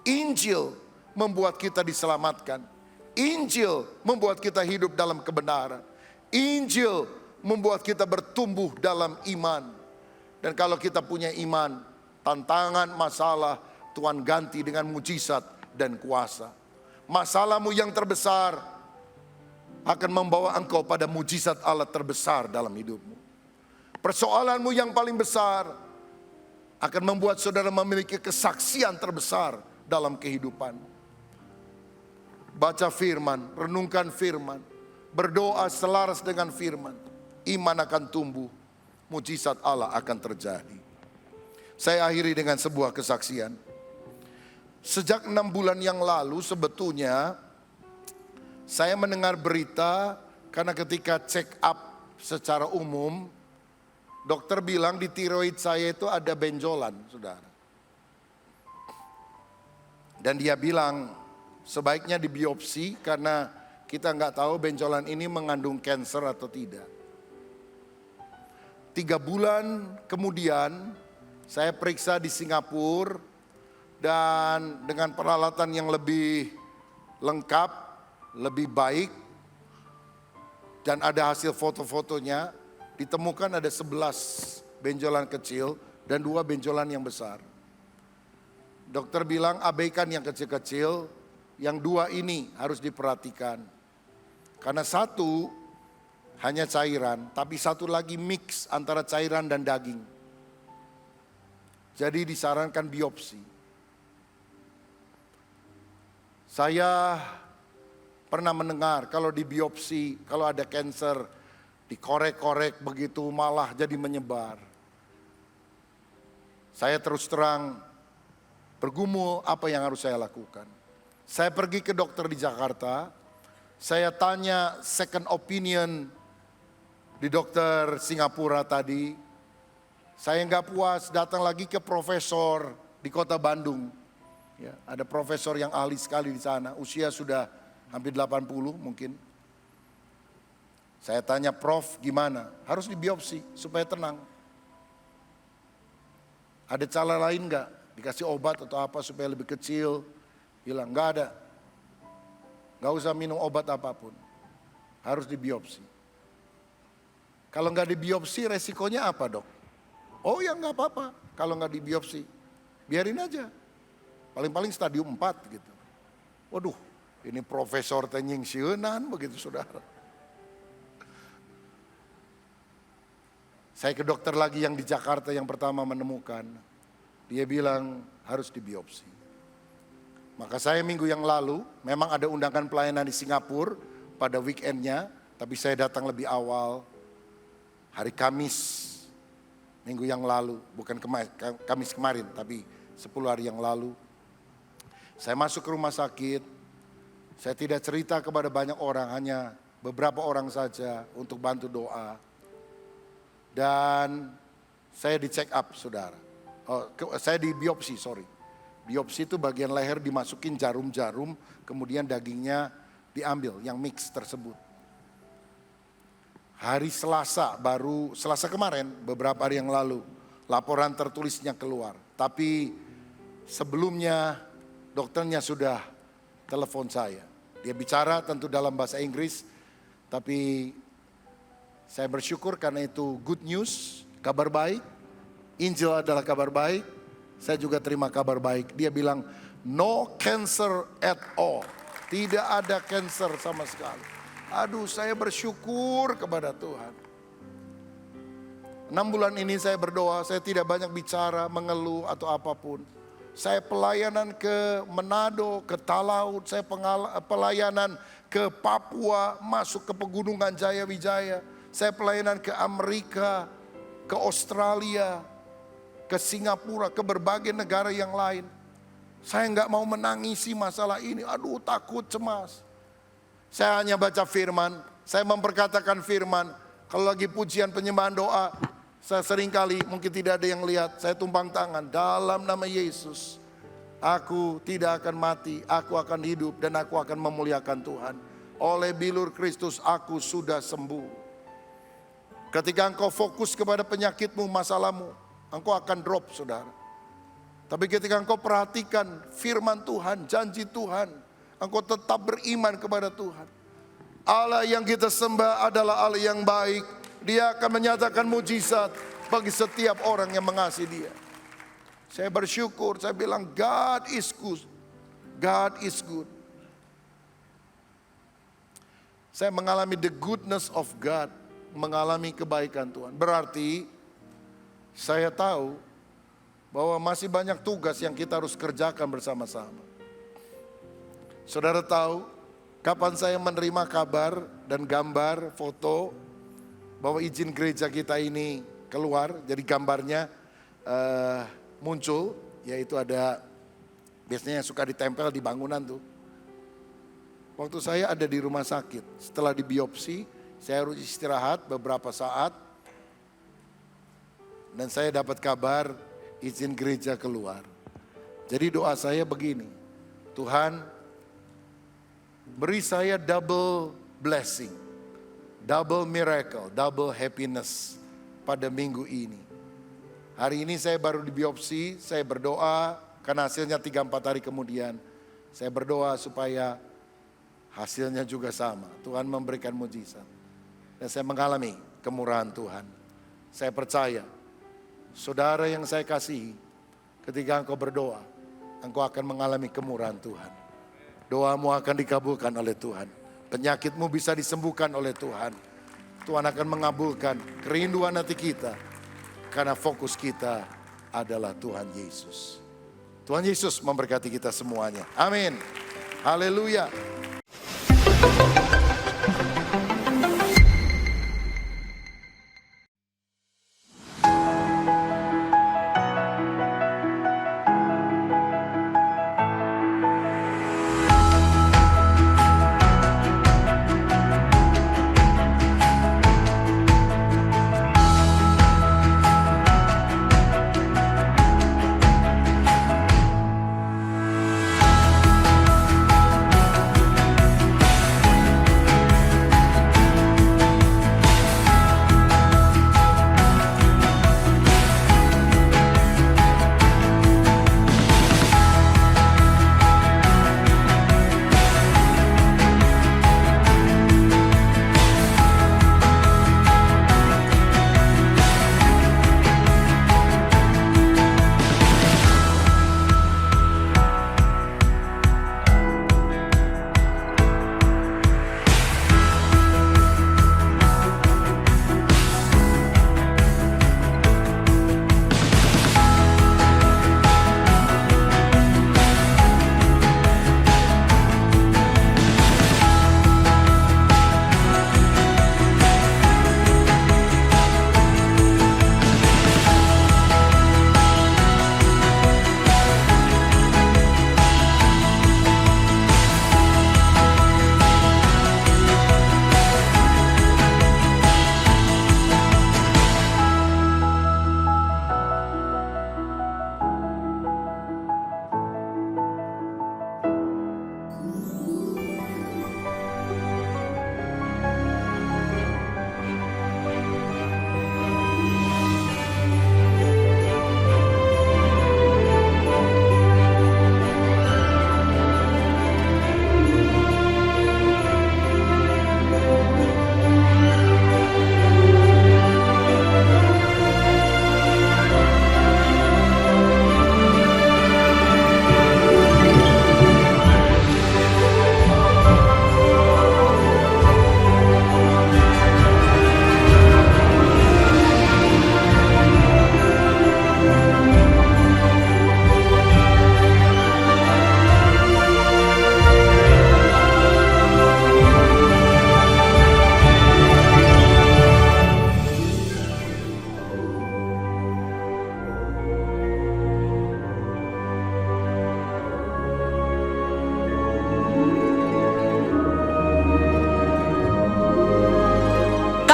Injil membuat kita diselamatkan. Injil membuat kita hidup dalam kebenaran. Injil membuat kita bertumbuh dalam iman. Dan kalau kita punya iman, tantangan, masalah, Tuhan ganti dengan mujizat dan kuasa. Masalahmu yang terbesar akan membawa engkau pada mujizat Allah terbesar dalam hidupmu. Persoalanmu yang paling besar akan membuat saudara memiliki kesaksian terbesar dalam kehidupan. Baca firman, renungkan firman, berdoa selaras dengan firman, iman akan tumbuh, mujizat Allah akan terjadi. Saya akhiri dengan sebuah kesaksian. Sejak 6 bulan yang lalu sebetulnya saya mendengar berita, karena ketika check up secara umum, dokter bilang di tiroid saya itu ada benjolan, saudara. Dan dia bilang sebaiknya dibiopsi karena kita nggak tahu benjolan ini mengandung kanker atau tidak. 3 bulan kemudian saya periksa di Singapura dan dengan peralatan yang lebih lengkap, lebih baik, dan ada hasil foto-fotonya, ditemukan ada 11 benjolan kecil dan 2 benjolan yang besar. Dokter bilang abaikan yang kecil-kecil, yang 2 ini harus diperhatikan. Karena 1 hanya cairan, tapi 1 lagi mix antara cairan dan daging. Jadi disarankan biopsi. Saya pernah mendengar kalau di biopsi, kalau ada kanker, dikorek-korek begitu malah jadi menyebar. Saya terus terang bergumul apa yang harus saya lakukan. Saya pergi ke dokter di Jakarta, saya tanya second opinion di dokter Singapura tadi. Saya nggak puas, datang lagi ke profesor di kota Bandung. Ya, ada profesor yang ahli sekali di sana, usia sudah hampir 80 mungkin. Saya tanya, Prof gimana? Harus dibiopsi supaya tenang. Ada cara lain nggak? Dikasih obat atau apa supaya lebih kecil? Bilang nggak ada. Nggak usah minum obat apapun. Harus dibiopsi. Kalau nggak dibiopsi resikonya apa, dok? Oh ya nggak apa-apa kalau nggak dibiopsi. Biarin aja. Paling-paling stadium 4 gitu. Waduh, ini profesor tenying sieunan begitu saudara. Saya ke dokter lagi yang di Jakarta yang pertama menemukan. Dia bilang harus dibiopsi. Maka saya minggu yang lalu, memang ada undangan pelayanan di Singapura pada weekendnya. Tapi saya datang lebih awal, hari Kamis minggu yang lalu. Bukan Kamis kemarin, tapi 10 hari yang lalu. Saya masuk ke rumah sakit, saya tidak cerita kepada banyak orang, hanya beberapa orang saja untuk bantu doa. Dan saya di check up saudara, saya di biopsi, Biopsi itu bagian leher dimasukin jarum-jarum, kemudian dagingnya diambil, yang mix tersebut. Hari Selasa, baru Selasa kemarin, beberapa hari yang lalu, laporan tertulisnya keluar. Tapi sebelumnya dokternya sudah telepon saya. Dia bicara tentu dalam bahasa Inggris, tapi saya bersyukur karena itu good news, kabar baik. Injil adalah kabar baik. Saya juga terima kabar baik. Dia bilang no cancer at all. Tidak ada cancer sama sekali. Aduh, saya bersyukur kepada Tuhan. 6 bulan ini saya berdoa, saya tidak banyak bicara, mengeluh atau apapun. Saya pelayanan ke Manado, ke Talaut, saya pelayanan ke Papua, masuk ke Pegunungan Jaya Wijaya. Saya pelayanan ke Amerika, ke Australia, ke Singapura, ke berbagai negara yang lain. Saya nggak mau menangisi masalah ini, aduh takut, cemas. Saya hanya baca firman, saya memperkatakan firman. Kalau lagi pujian penyembahan doa, saya seringkali mungkin tidak ada yang lihat, saya tumpang tangan dalam nama Yesus. Aku tidak akan mati, aku akan hidup dan aku akan memuliakan Tuhan. Oleh bilur Kristus aku sudah sembuh. Ketika engkau fokus kepada penyakitmu, masalahmu, engkau akan drop, saudara. Tapi ketika engkau perhatikan firman Tuhan, janji Tuhan, engkau tetap beriman kepada Tuhan. Allah yang kita sembah adalah Allah yang baik. Dia akan menyatakan mujizat bagi setiap orang yang mengasihi Dia. Saya bersyukur, saya bilang God is good. God is good. Saya mengalami the goodness of God, mengalami kebaikan Tuhan. Berarti saya tahu bahwa masih banyak tugas yang kita harus kerjakan bersama-sama. Saudara tahu kapan saya menerima kabar dan gambar, foto bahwa izin gereja kita ini keluar, jadi gambarnya muncul, yaitu ada biasanya yang suka ditempel di bangunan tuh. Waktu saya ada di rumah sakit, setelah dibiopsi, saya harus istirahat beberapa saat, dan saya dapat kabar izin gereja keluar. Jadi doa saya begini, Tuhan beri saya double blessing, double miracle, double happiness pada minggu ini. Hari ini saya baru dibiopsi, saya berdoa karena hasilnya 3-4 hari kemudian. Saya berdoa supaya hasilnya juga sama. Tuhan memberikan mujizat. Dan saya mengalami kemurahan Tuhan. Saya percaya, saudara yang saya kasihi, ketika engkau berdoa, engkau akan mengalami kemurahan Tuhan. Doamu akan dikabulkan oleh Tuhan. Penyakitmu bisa disembuhkan oleh Tuhan. Tuhan akan mengabulkan kerinduan hati kita. Karena fokus kita adalah Tuhan Yesus. Tuhan Yesus memberkati kita semuanya. Amin. Haleluya.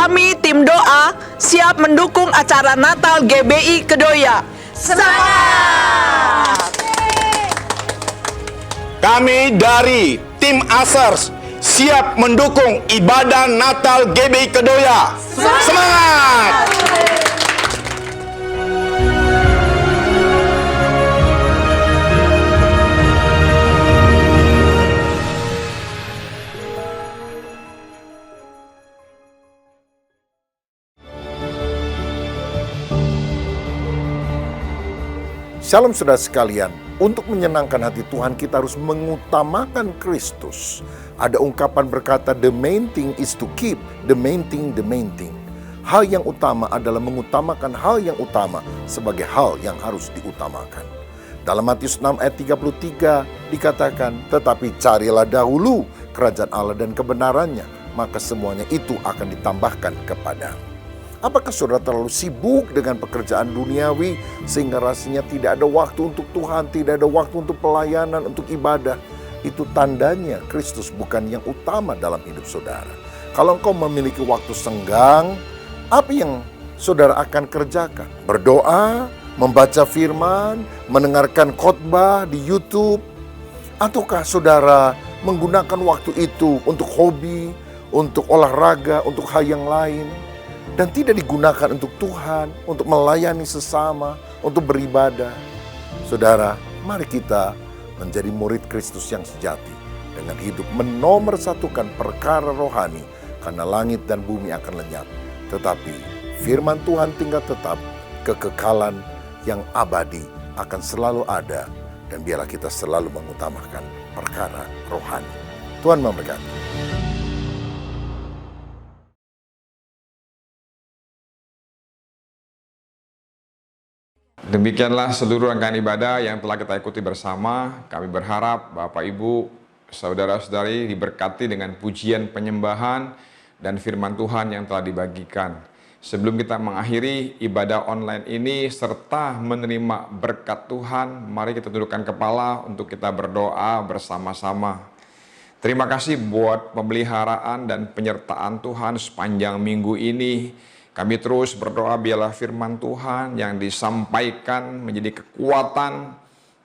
Kami tim doa siap mendukung acara Natal GBI Kedoya. Semangat! Kami dari tim Asers siap mendukung ibadah Natal GBI Kedoya. Semangat! Shalom saudara sekalian, untuk menyenangkan hati Tuhan kita harus mengutamakan Kristus. Ada ungkapan berkata, the main thing is to keep, the main thing, the main thing. Hal yang utama adalah mengutamakan hal yang utama sebagai hal yang harus diutamakan. Dalam Matius 6 ayat 33 dikatakan, tetapi carilah dahulu kerajaan Allah dan kebenarannya, maka semuanya itu akan ditambahkan kepadamu. Apakah saudara terlalu sibuk dengan pekerjaan duniawi sehingga rasanya tidak ada waktu untuk Tuhan, tidak ada waktu untuk pelayanan, untuk ibadah? Itu tandanya Kristus bukan yang utama dalam hidup saudara. Kalau engkau memiliki waktu senggang, apa yang saudara akan kerjakan? Berdoa, membaca firman, mendengarkan khotbah di YouTube? Ataukah saudara menggunakan waktu itu untuk hobi, untuk olahraga, untuk hal yang lain? Dan tidak digunakan untuk Tuhan, untuk melayani sesama, untuk beribadah. Saudara, mari kita menjadi murid Kristus yang sejati dengan hidup menomorsatukan perkara rohani, karena langit dan bumi akan lenyap. Tetapi firman Tuhan tinggal tetap, kekekalan yang abadi akan selalu ada, dan biarlah kita selalu mengutamakan perkara rohani. Tuhan memberkati. Demikianlah seluruh rangkaian ibadah yang telah kita ikuti bersama. Kami berharap Bapak Ibu, saudara-saudari diberkati dengan pujian penyembahan dan firman Tuhan yang telah dibagikan. Sebelum kita mengakhiri ibadah online ini serta menerima berkat Tuhan, mari kita tundukkan kepala untuk kita berdoa bersama-sama. Terima kasih buat pemeliharaan dan penyertaan Tuhan sepanjang minggu ini. Kami terus berdoa biarlah firman Tuhan yang disampaikan menjadi kekuatan,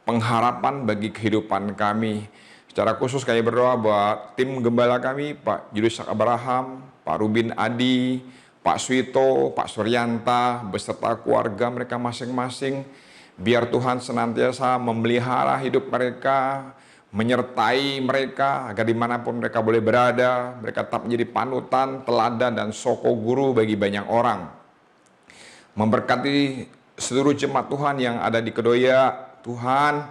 pengharapan bagi kehidupan kami. Secara khusus kami berdoa buat tim gembala kami, Pak Julius Abraham, Pak Rubin Adi, Pak Suito, Pak Suryanta, beserta keluarga mereka masing-masing. Biar Tuhan senantiasa memelihara hidup mereka, menyertai mereka agar dimanapun mereka boleh berada, mereka tetap menjadi panutan, teladan, dan soko guru bagi banyak orang. Memberkati seluruh jemaat Tuhan yang ada di Kedoya, Tuhan,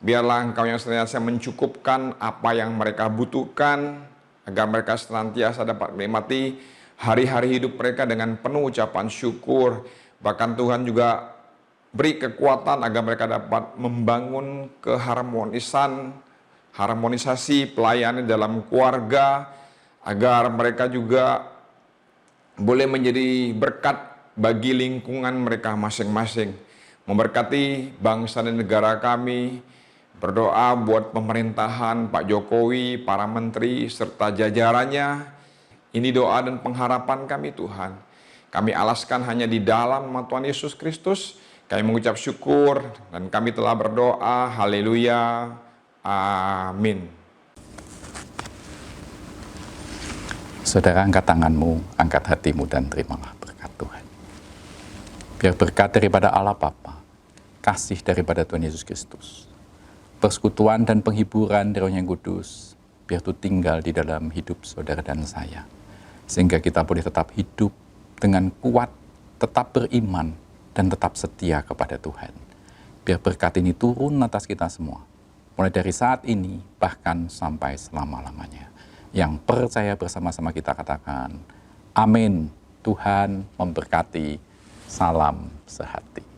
biarlah Engkau yang senantiasa mencukupkan apa yang mereka butuhkan, agar mereka senantiasa dapat menikmati hari-hari hidup mereka dengan penuh ucapan syukur. Bahkan Tuhan juga beri kekuatan agar mereka dapat membangun harmonisasi pelayanan dalam keluarga, agar mereka juga boleh menjadi berkat bagi lingkungan mereka masing-masing. Memberkati bangsa dan negara kami, berdoa buat pemerintahan Pak Jokowi, para menteri, serta jajarannya. Ini doa dan pengharapan kami Tuhan. Kami alaskan hanya di dalam nama Tuhan Yesus Kristus. Kami mengucap syukur dan kami telah berdoa. Haleluya. Amin. Saudara, angkat tanganmu, angkat hatimu, dan terimalah berkat Tuhan. Biar berkat daripada Allah Bapa, kasih daripada Tuhan Yesus Kristus, persekutuan dan penghiburan dari Roh yang Kudus, biar itu tinggal di dalam hidup saudara dan saya. Sehingga kita boleh tetap hidup dengan kuat, tetap beriman, dan tetap setia kepada Tuhan. Biar berkat ini turun atas kita semua. Mulai dari saat ini, bahkan sampai selama-lamanya. Yang percaya bersama-sama kita katakan, amin. Tuhan memberkati. Salam sehati.